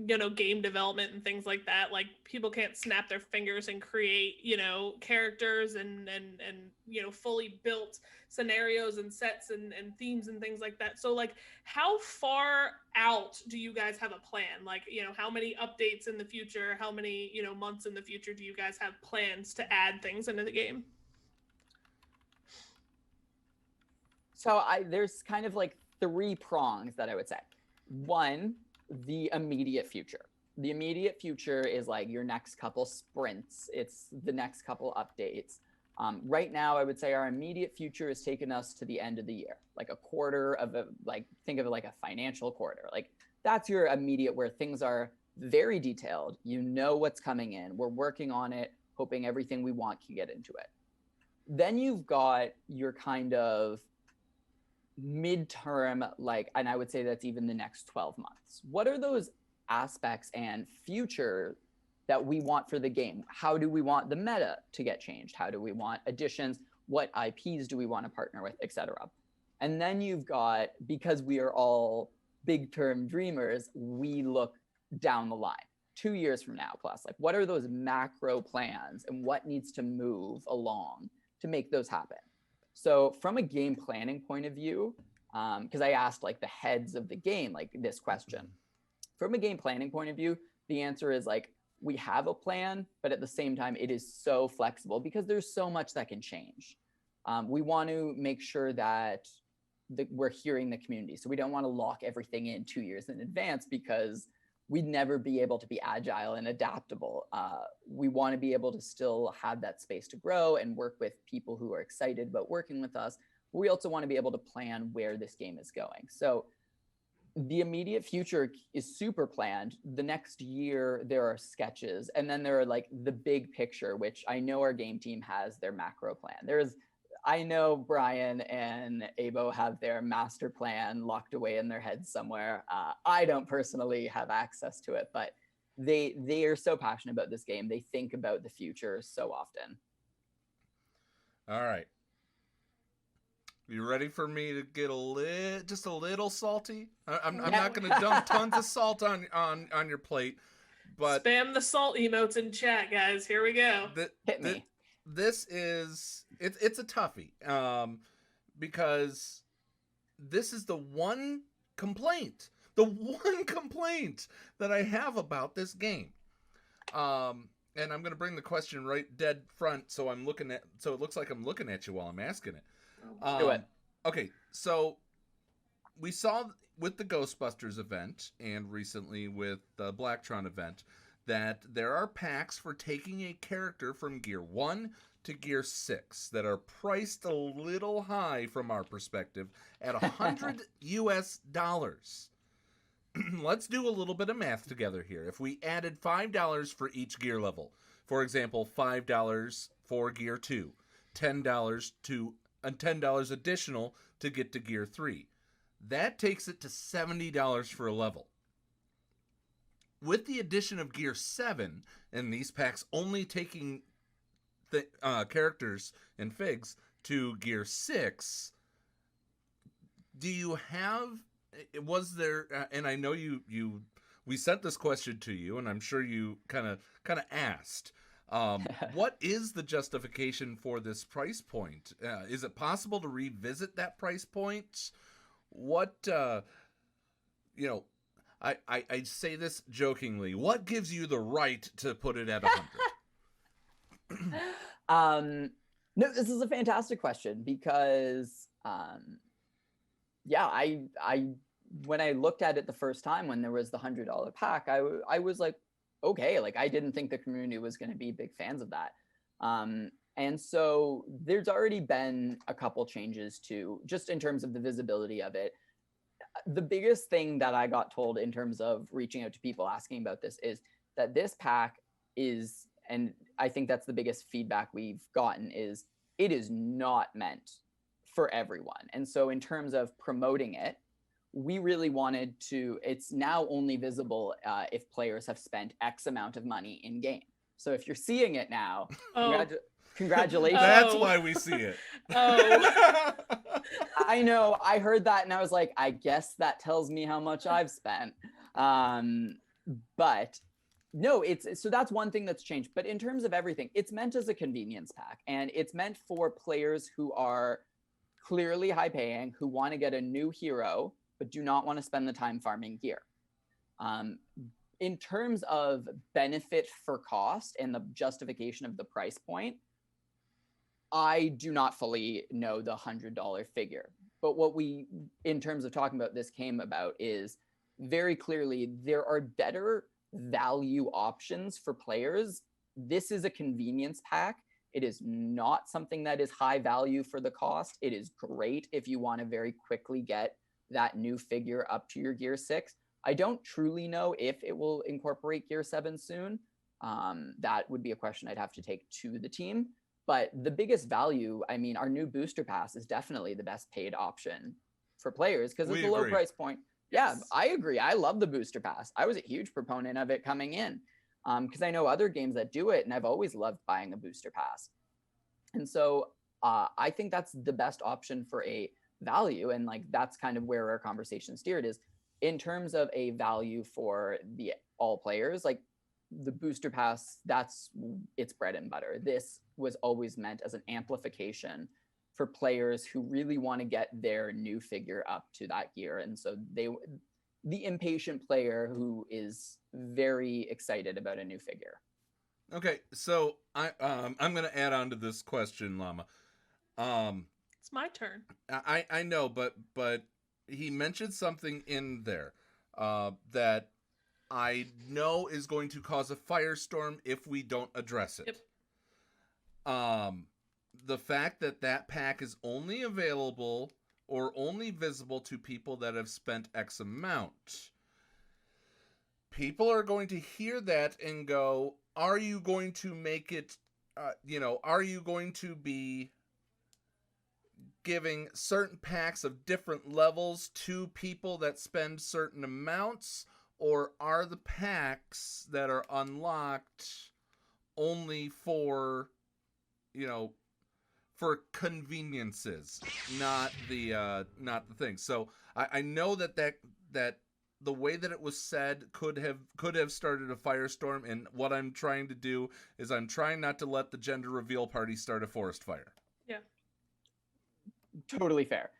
you know, game development and things like that, like people can't snap their fingers and create, you know, characters and you know, fully built scenarios and sets and themes and things like that. So like, how far out do you guys have a plan? Like, you know, how many updates in the future, how many, you know, months in the future do you guys have plans to add things into the game? So there's kind of like 3 prongs that I would say. One, the immediate future. The immediate future is like your next couple sprints. It's the next couple updates. Right now, I would say our immediate future is taking us to the end of the year, like a quarter of think of it like a financial quarter. Like that's your immediate, where things are very detailed. You know what's coming in. We're working on it, hoping everything we want can get into it. Then you've got your kind of midterm, like, and I would say that's even the next 12 months. What are those aspects and future that we want for the game? How do we want the meta to get changed? How do we want additions? What IPs do we want to partner with, etc.? And then you've got, because we are all big term dreamers, we look down the line 2 years from now plus, like what are those macro plans and what needs to move along to make those happen? So from a game planning point of view, because I asked like the heads of the game, like this question, from a game planning point of view, the answer is like, we have a plan, but at the same time, it is so flexible because there's so much that can change. We want to make sure that we're hearing the community. So we don't want to lock everything in 2 years in advance, because we'd never be able to be agile and adaptable. We want to be able to still have that space to grow and work with people who are excited about working with us. But we also want to be able to plan where this game is going. So the immediate future is super planned. The next year, there are sketches. And then there are like the big picture, which I know our game team has their macro plan. I know Brian and Abo have their master plan locked away in their heads somewhere. I don't personally have access to it, but they are so passionate about this game. They think about the future so often. All right. You ready for me to get just a little salty? I'm not going to dump tons of salt on your plate, but spam the salt emotes in chat, guys. Here we go. Hit me. This is it's a toughie, because this is the one complaint that I have about this game. And I'm going to bring the question right dead front, so it looks like I'm looking at you while I'm asking it. Do it. Okay, so we saw with the Ghostbusters event and recently with the Blacktron event that there are packs for taking a character from Gear 1 to Gear 6 that are priced a little high from our perspective at $100 US. Let's do a little bit of math together here. If we added $5 for each gear level, for example, $5 for Gear 2, $10 additional to get to Gear 3, that takes it to $70 for a level. With the addition of Gear 7, and these packs only taking the characters and figs to Gear 6, was there, and I know we sent this question to you, and I'm sure you kind of asked, What is the justification for this price point? Is it possible to revisit that price point? What, you know, I say this jokingly. What gives you the right to put it at 100? No, this is a fantastic question because, yeah, I when I looked at it the first time when there was the $100 pack, I was like, okay, like I didn't think the community was going to be big fans of that. And so there's already been a couple changes to just in terms of the visibility of it. The biggest thing that I got told in terms of reaching out to people asking about this is that this pack is, and I think that's the biggest feedback we've gotten, is it is not meant for everyone. And so in terms of promoting it, we really wanted to, it's now only visible if players have spent X amount of money in game. So if you're seeing it now, congratulations. That's why we see it. Oh. I know, I heard that and I was like, I guess that tells me how much I've spent. But no, so that's one thing that's changed. But in terms of everything, it's meant as a convenience pack, and it's meant for players who are clearly high paying, who want to get a new hero, but do not want to spend the time farming gear. In terms of benefit for cost and the justification of the price point, I do not fully know the $100 figure. But what we, in terms of talking about this, came about is very clearly there are better value options for players. This is a convenience pack. It is not something that is high value for the cost. It is great if you want to very quickly get that new figure up to your Gear 6. I don't truly know if it will incorporate Gear 7 soon. That would be a question I'd have to take to the team. But the biggest value, I mean, our new booster pass is definitely the best paid option for players because it's a low price point. Yeah, I agree. I love the booster pass. I was a huge proponent of it coming in because I know other games that do it, and I've always loved buying a booster pass. And so I think that's the best option for a value, and like that's kind of where our conversation steered is in terms of a value for the all players. Like the booster pass, that's its bread and butter. This was always meant as an amplification for players who really want to get their new figure up to that gear. And so the impatient player who is very excited about a new figure. Okay, so I'm going to add on to this question, Llama. It's my turn. I know, but he mentioned something in there that I know is going to cause a firestorm if we don't address it. Yep. The fact that pack is only available or only visible to people that have spent X amount. People are going to hear that and go, are you going to make it, are you going to be giving certain packs of different levels to people that spend certain amounts? Or are the packs that are unlocked only for, for conveniences, not the thing? So I know that the way that it was said could have started a firestorm, and what I'm trying to do is I'm trying not to let the gender reveal party start a forest fire. Yeah. Totally fair.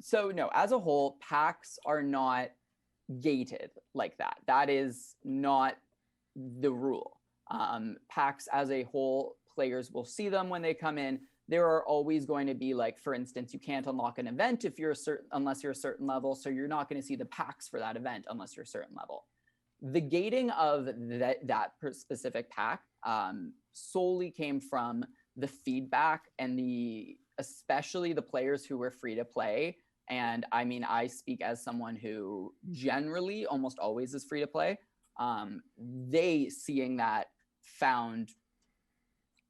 So no, as a whole, packs are not gated like that. That is not the rule. Packs as a whole, players will see them when they come in. There are always going to be, like, for instance, you can't unlock an event unless you're a certain level, so you're not going to see the packs for that event unless you're a certain level. The gating of that specific pack solely came from the feedback and especially the players who were free to play. And I mean, I speak as someone who generally almost always is free to play. They, seeing that, found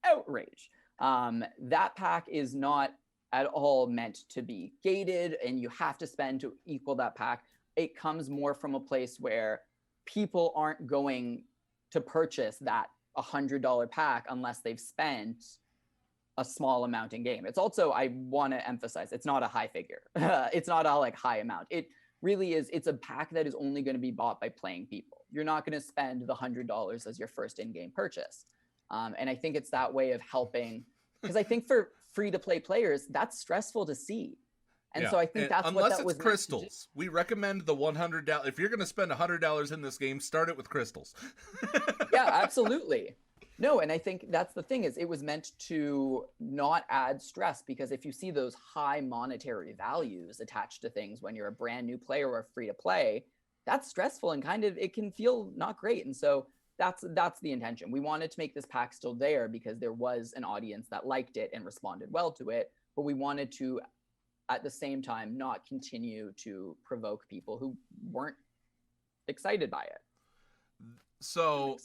outrage. That pack is not at all meant to be gated and you have to spend to equal that pack. It comes more from a place where people aren't going to purchase that $100 pack unless they've spent a small amount in game. It's also, I want to emphasize, it's not a high figure. It's not a high amount. It really is, it's a pack that is only going to be bought by playing people. You're not going to spend the $100 as your first in-game purchase. And I think it's that way of helping, because I think for free-to-play players, that's stressful to see. And so I think that's what that was. Unless it's crystals. We recommend the $100. If you're going to spend $100 in this game, start it with crystals. Yeah, absolutely. No, and I think that's the thing, is it was meant to not add stress, because if you see those high monetary values attached to things when you're a brand new player or free to play, that's stressful and kind of, it can feel not great. And so that's the intention. We wanted to make this pack still there because there was an audience that liked it and responded well to it, but we wanted to, at the same time, not continue to provoke people who weren't excited by it. So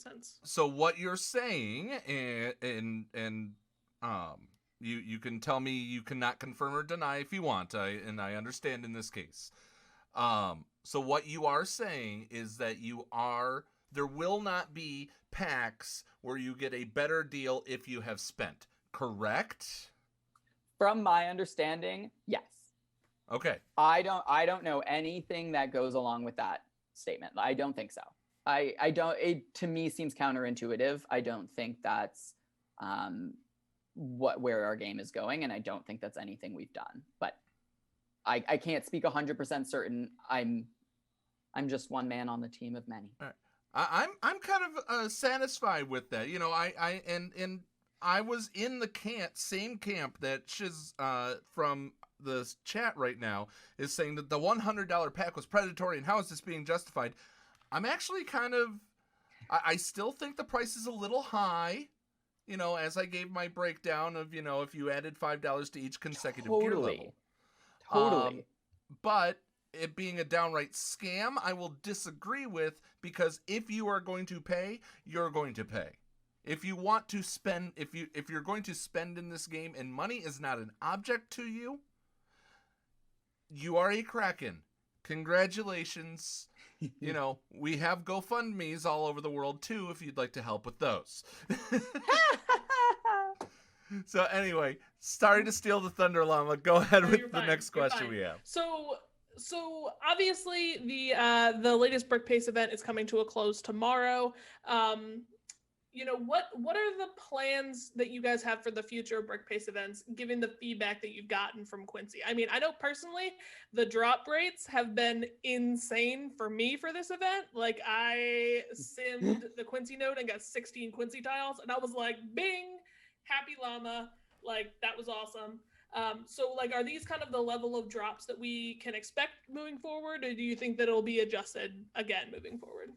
what you're saying, and you can tell me, you cannot confirm or deny if you want, and I understand in this case. So what you are saying is that there will not be packs where you get a better deal if you have spent, correct? From my understanding, yes. Okay. I don't know anything that goes along with that statement. I don't think so. I don't, it to me seems counterintuitive. I don't think that's where our game is going, and I don't think that's anything we've done. But I can't speak 100% certain. I'm just one man on the team of many. All right. I'm kind of satisfied with that. You know, I was in the same camp that Shiz from the chat right now is saying that the $100 pack was predatory, and how is this being justified? I'm actually kind of, I still think the price is a little high, you know, as I gave my breakdown of, you know, if you added $5 to each consecutive gear level. Totally. But it being a downright scam, I will disagree with, because if you are going to pay, you're going to pay. If you want to spend, if you're going to spend in this game and money is not an object to you, you are a Kraken. Congratulations. You know, we have GoFundMes all over the world too, if you'd like to help with those. So anyway, sorry to steal the thunder, Llama. Go ahead with the next question we have. So obviously the latest Brick Pace event is coming to a close tomorrow. You know, what are the plans that you guys have for the future Brick Pace events, given the feedback that you've gotten from Quincy? I mean, I know personally the drop rates have been insane for me for this event. Like, I simmed the Quincy node and got 16 Quincy tiles, and I was like, bing, happy llama. Like, that was awesome. So, like, are these kind of the level of drops that we can expect moving forward, or do you think that it'll be adjusted again moving forward?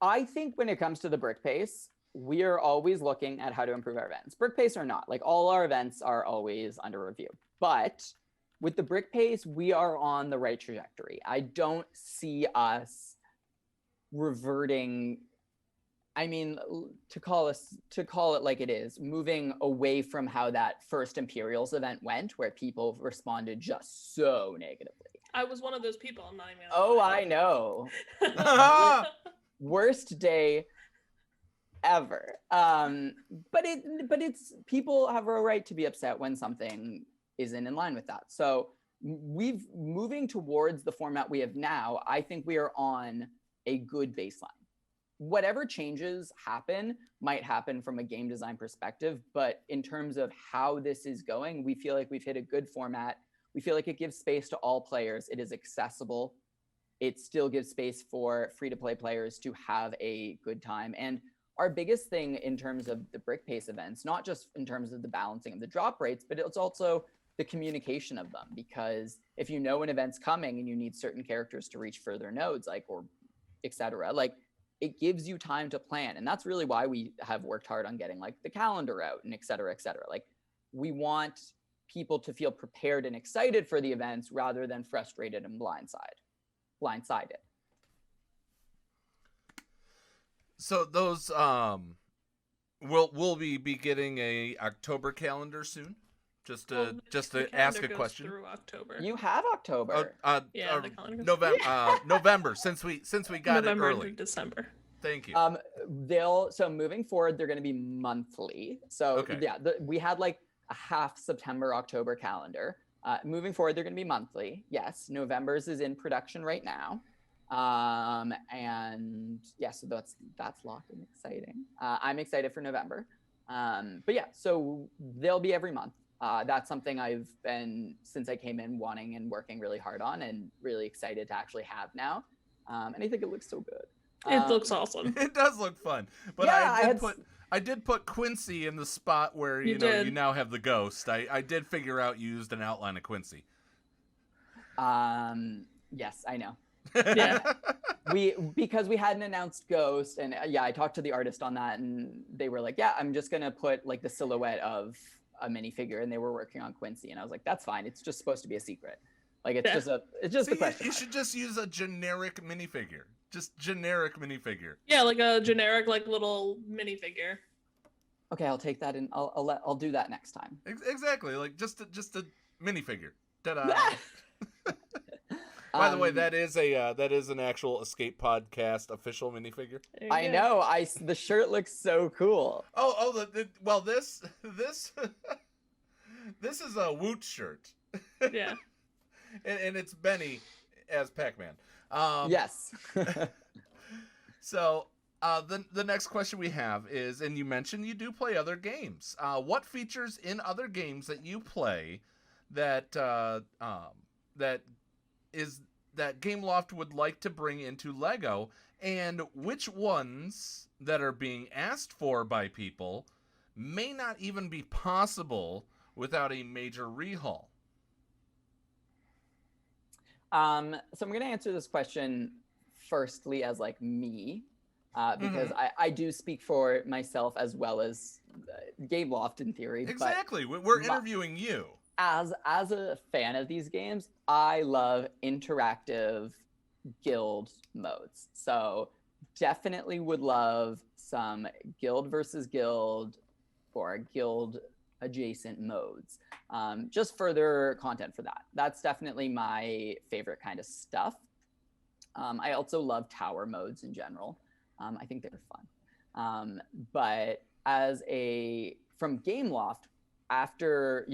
I think when it comes to the Brick Pace, we are always looking at how to improve our events. Brick Pace or not, like, all our events are always under review. But with the Brick Pace, we are on the right trajectory. I don't see us reverting. I mean, to call it like it is, moving away from how that first Imperials event went, where people responded just so negatively. I was one of those people. I'm not even. Oh, I know. Worst day ever. But it's, people have a right to be upset when something isn't in line with that. So moving towards the format we have now, I think we are on a good baseline. Whatever changes might happen from a game design perspective, but in terms of how this is going, we feel like we've hit a good format. We feel like it gives space to all players. It is accessible. It still gives space for free-to-play players to have a good time. And our biggest thing in terms of the Brick Pace events, not just in terms of the balancing of the drop rates, but it's also the communication of them. Because if you know an event's coming and you need certain characters to reach further nodes, like, or etc., like, it gives you time to plan. And that's really why we have worked hard on getting, like, the calendar out and et cetera, et cetera. Like, we want people to feel prepared and excited for the events rather than frustrated and blindsided. So those we'll be getting a October calendar soon. Just to ask a question. Through October. You have October. Yeah, the calendar goes November. November, since we got November it early. into December. Thank you. So moving forward, they're going to be monthly. So okay. Yeah, we had like a half September, October calendar. Moving forward, they're going to be monthly. Yes, November's is in production right now. And yeah, so that's locked and exciting. I'm excited for November. But yeah, so they'll be every month. That's something I've been, since I came in, wanting and working really hard on, and really excited to actually have now. And I think it looks so good. It looks awesome. It does look fun. But Yeah, I did put Quincy in the spot where you now have the ghost. I did figure out you used an outline of Quincy. Yes, I know. Yeah. Because we hadn't announced Ghost, and I talked to the artist on that, and they were like, yeah, I'm just gonna put like the silhouette of a minifigure, and they were working on Quincy, and I was like, that's fine. It's just supposed to be a secret. Like it's just a question. You should just use a generic minifigure. Just generic minifigure. Yeah, like a generic like little minifigure. Okay, I'll take that, and I'll do that next time. Exactly, like just a minifigure. Ta-da! By the way, that is an actual Escape Podcast official minifigure. I know. The shirt looks so cool. This this is a Woot shirt. Yeah. and it's Benny as Pac-Man. Yes. So the next question we have is, and you mentioned you do play other games. What features in other games that you play that Gameloft would like to bring into LEGO, and which ones that are being asked for by people may not even be possible without a major rehaul? So I'm going to answer this question firstly as like me, because I do speak for myself as well as Gameloft in theory. Exactly. We're interviewing you. As a fan of these games, I love interactive guild modes. So definitely would love some guild versus guild or guild adjacent modes. Just further content for that. That's definitely my favorite kind of stuff. I also love tower modes in general. I think they're fun. But from Gameloft, after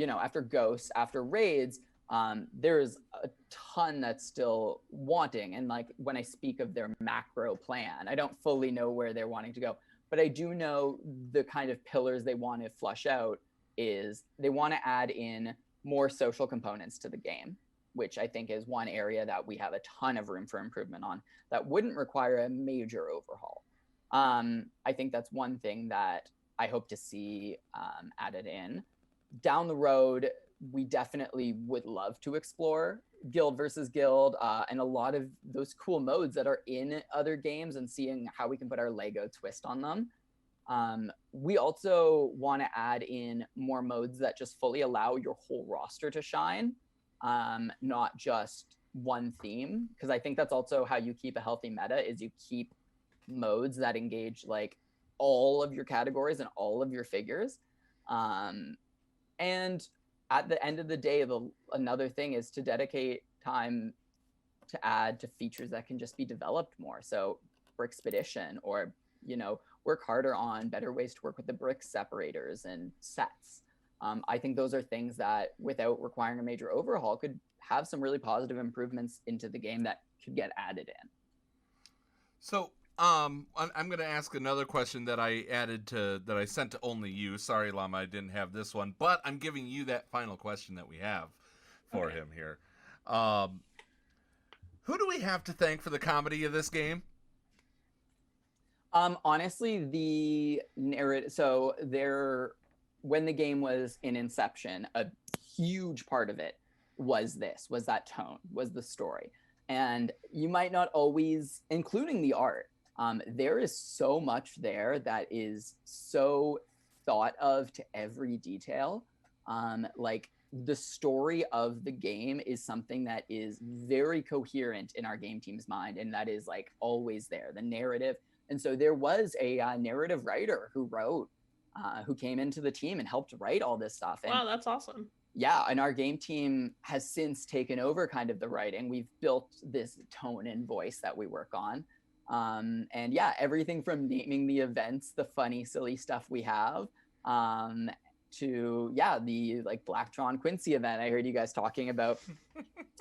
Ghosts, after Raids, there's a ton that's still wanting. And like when I speak of their macro plan, I don't fully know where they're wanting to go, but I do know the kind of pillars they want to flush out is they want to add in more social components to the game, which I think is one area that we have a ton of room for improvement on that wouldn't require a major overhaul. I think that's one thing that I hope to see added in. Down the road, we definitely would love to explore guild versus guild and a lot of those cool modes that are in other games and seeing how we can put our Lego twist on them. We also want to add in more modes that just fully allow your whole roster to shine, not just one theme, because I think that's also how you keep a healthy meta is you keep modes that engage like all of your categories and all of your figures. And at the end of the day, another thing is to dedicate time to add to features that can just be developed more. So Brickspedition, or, work harder on better ways to work with the brick separators and sets. I think those are things that, without requiring a major overhaul, could have some really positive improvements into the game that could get added in. So I'm going to ask another question that I sent to only you. Sorry, Llama, I didn't have this one, but I'm giving you that final question that we have for him here. Who do we have to thank for the comedy of this game? Honestly, the narrative. So when the game was in inception, a huge part of it was that tone, was the story. And you might not always, including the art, there is so much there that is so thought of to every detail. Like the story of the game is something that is very coherent in our game team's mind, and that is like always there, the narrative. And so there was a narrative writer who came into the team and helped write all this stuff. And wow, that's awesome. yeah, and our game team has since taken over kind of the writing. We've built this tone and voice that we work on. And yeah, everything from naming the events, the funny, silly stuff we have, to the like Blacktron Quincy event I heard you guys talking about.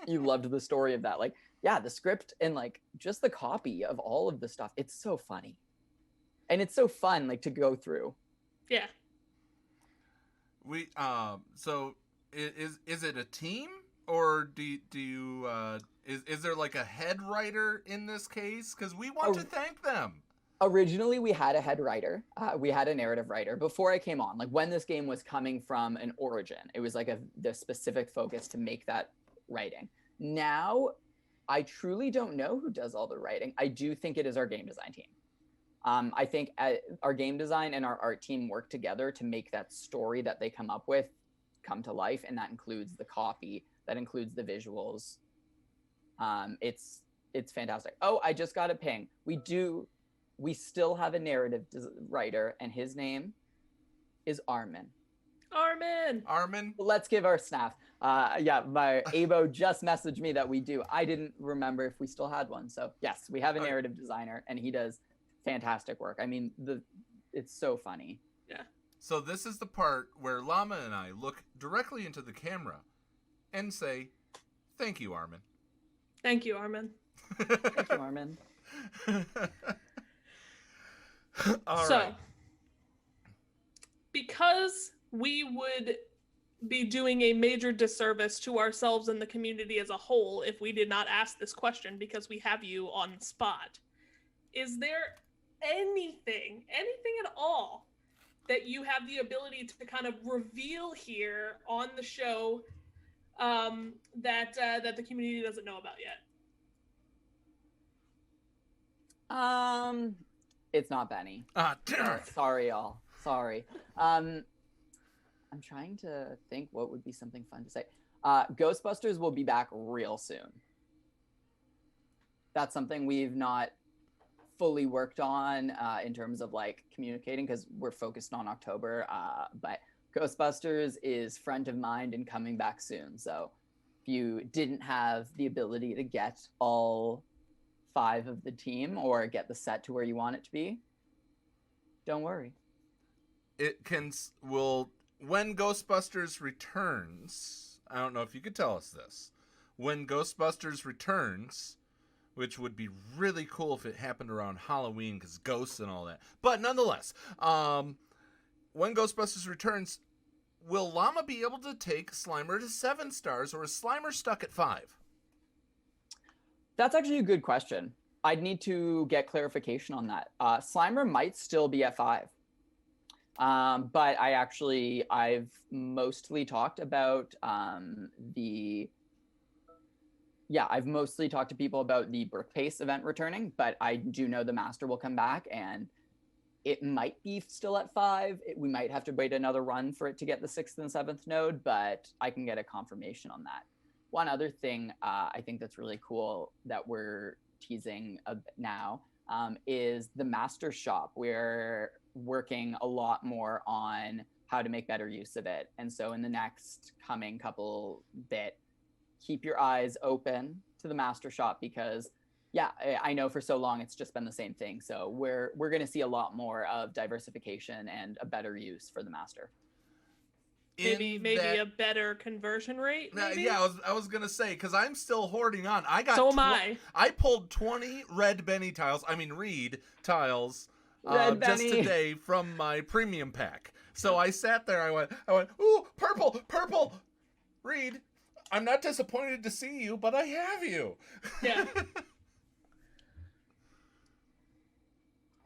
you loved the story of that. Like, yeah, the script and like just the copy of all of the stuff. It's so funny. And it's so fun, like, to go through. Yeah. So is it a team, or do you is there like a head writer in this case? Because we want to thank them. Originally, we had a head writer. We had a narrative writer before I came on. Like, when this game was coming from an origin, it was like the specific focus to make that writing. Now, I truly don't know who does all the writing. I do think it is our game design team. I think our game design and our art team work together to make that story that they come up with come to life, and that includes the copy, that includes the visuals. It's fantastic. Oh, I just got a ping. We still have a narrative writer, and his name is Armin. Armin. Let's give our snaps. Yeah, my Abo just messaged me that we do. I didn't remember if we still had one. So yes, we have a narrative designer, and he does fantastic work. I mean, it's so funny. Yeah. So this is the part where Llama and I look directly into the camera and say, "Thank you, Armin." Thank you, Armin. Thank you, Armin. All so, right. Because we would be doing a major disservice to ourselves and the community as a whole if we did not ask this question, because we have you on the spot. Is there anything at all that you have the ability to kind of reveal here on the show that the community doesn't know about yet? It's not Benny. Damn it. Sorry, y'all. Sorry. I'm trying to think what would be something fun to say. Ghostbusters will be back real soon. That's something we've not fully worked on in terms of like communicating, because we're focused on October. But Ghostbusters is front of mind and coming back soon. So if you didn't have the ability to get all 5 of the team or get the set to where you want it to be, don't worry. When Ghostbusters returns, I don't know if you could tell us this. When Ghostbusters returns, which would be really cool if it happened around Halloween because ghosts and all that. But nonetheless, when Ghostbusters returns, will Llama be able to take Slimer to 7 stars, or is Slimer stuck at 5? That's actually a good question. I'd need to get clarification on that. Slimer might still be at 5. But I've mostly talked about I've mostly talked to people about the Brick Pace event returning, but I do know the Master will come back, and it might be still at 5. We might have to wait another run for it to get the 6th and 7th node, but I can get a confirmation on that. One other thing I think that's really cool that we're teasing now is the Master Shop. We're working a lot more on how to make better use of it. And so in the next coming couple keep your eyes open to the Master Shop, because I know for so long it's just been the same thing. So we're going to see a lot more of diversification and a better use for the Master. Maybe a better conversion rate. Maybe? Yeah, I was gonna say, because I'm still hoarding on. So am I. I pulled 20 red Benny tiles. I mean Reed tiles. Just today from my premium pack. So I sat there. I went. Ooh, purple. Reed, I'm not disappointed to see you, but I have you. Yeah.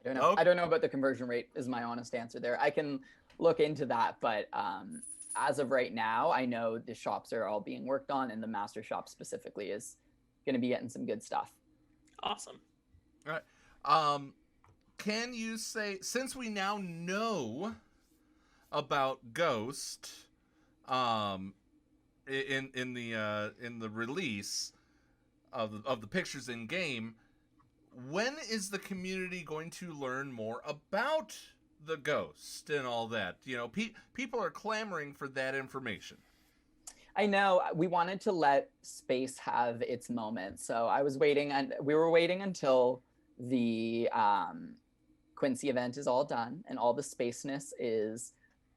I don't know. Okay. I don't know about the conversion rate is my honest answer there. I can look into that, but as of right now, I know the shops are all being worked on, and the Master Shop specifically is going to be getting some good stuff. Awesome. All right. Can you say, since we now know about Ghost, in the release of the pictures in game, when is the community going to learn more about the Ghost and all that? You know, people are clamoring for that information. I know. We wanted to let space have its moment, so we were waiting until the Quincy event is all done and all the spaceness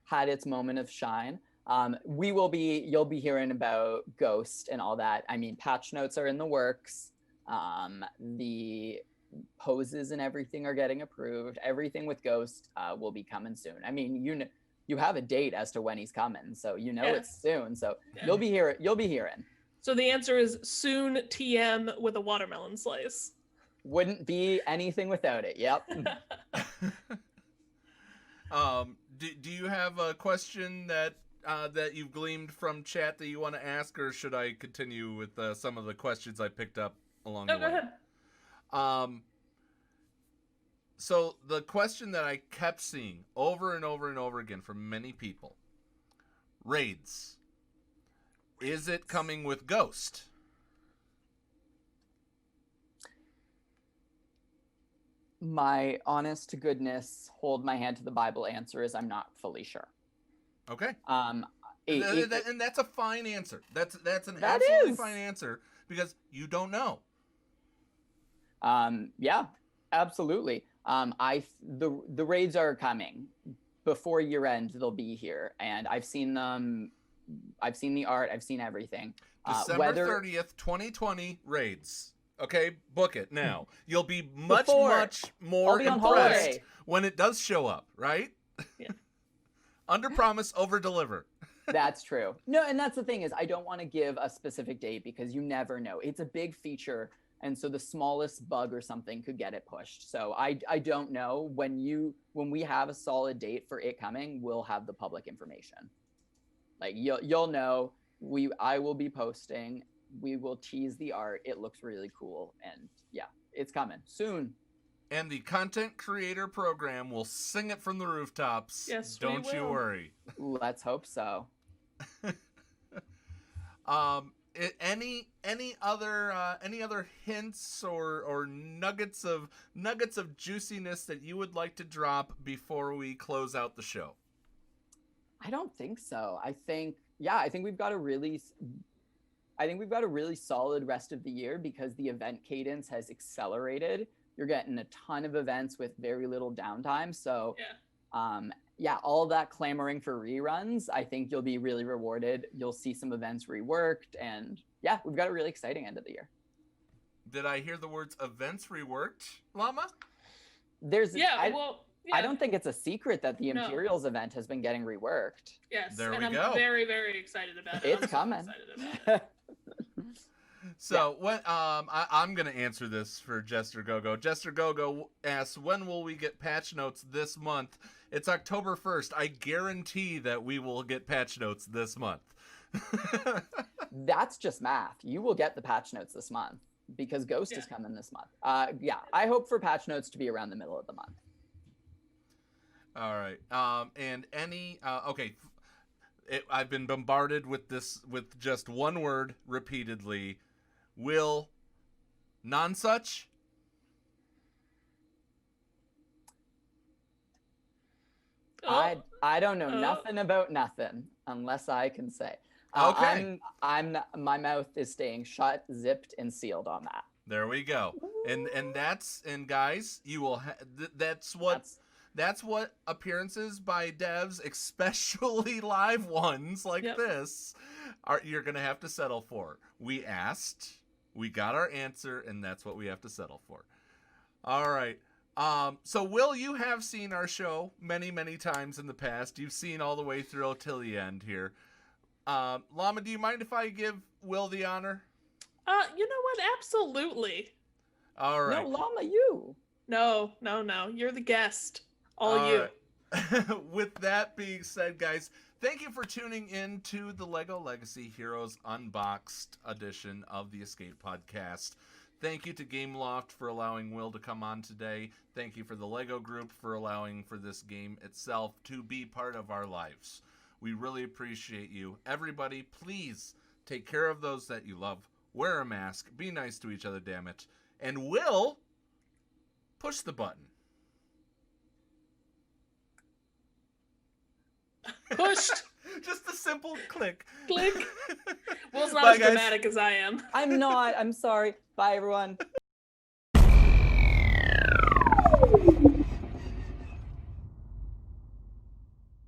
had its moment of shine. You'll be hearing about Ghost and all that. I mean, patch notes are in the works. The poses and everything are getting approved. Everything with Ghost will be coming soon. I mean, you have a date as to when he's coming, so it's soon. So you'll be hearing. So the answer is soon TM with a watermelon slice. Wouldn't be anything without it. Yep. Do you have a question that you've gleaned from chat that you want to ask, or should I continue with some of the questions I picked up along the way? Go ahead. So the question that I kept seeing over and over and over again from many people: raids. Is it coming with Ghost? My honest to goodness, hold my hand to the Bible answer is I'm not fully sure. Okay. And that's a fine answer. That's an absolutely fine answer because you don't know. Yeah, absolutely. The raids are coming before year end. They'll be here, and I've seen them. I've seen the art. I've seen everything. December 30th, 2020 raids. Okay, book it now. You'll be much more impressed when it does show up, right? Yeah. Under promise, over deliver. That's true. No, and that's the thing is I don't want to give a specific date because you never know. It's a big feature, and so the smallest bug or something could get it pushed. So I don't know. When we have a solid date for it coming, we'll have the public information. Like you'll know. I will be posting. We will tease the art. It looks really cool, and yeah, it's coming soon. And the content creator program will sing it from the rooftops. Yes, don't you worry. Let's hope so. Any other hints or nuggets of juiciness that you would like to drop before we close out the show? I don't think so. I think we've got a really solid rest of the year because the event cadence has accelerated. You're getting a ton of events with very little downtime. So all that clamoring for reruns, I think you'll be really rewarded. You'll see some events reworked, and yeah, we've got a really exciting end of the year. Did I hear the words events reworked, Llama? I don't think it's a secret that the Imperials event has been getting reworked. Yes, there and we I'm go. very, very excited about it. It's coming. So excited about it. So when I'm gonna answer this for Jester Gogo. Jester Gogo asks, when will we get patch notes this month? It's October 1st. I guarantee that we will get patch notes this month. That's just math. You will get the patch notes this month because Ghost is coming this month. I hope for patch notes to be around the middle of the month. All right. And any I've been bombarded with this with just one word repeatedly. Will nonsuch? I don't know nothing about nothing unless I can say. Okay. My mouth is staying shut, zipped, and sealed on that. There we go. And guys, you will that's what appearances by devs, especially live ones like this, you're going to have to settle for. We asked, we got our answer, and that's what we have to settle for. All right. So Will, you have seen our show many, many times in the past. You've seen all the way through till the end here. Llama, do you mind if I give Will the honor? You know what? Absolutely. All right. No, Llama, you. No. You're the guest. All you. Right. With that being said, guys, thank you for tuning in to the LEGO Legacy Heroes Unboxed edition of the Escape Podcast. Thank you to Gameloft for allowing Will to come on today. Thank you for the LEGO Group for allowing for this game itself to be part of our lives. We really appreciate you. Everybody, please take care of those that you love. Wear a mask. Be nice to each other, damn it. And Will, push the button. Pushed. Just a simple click. Click. Will's not Bye, as guys. dramatic as I am. I'm not. I'm sorry. Bye, everyone.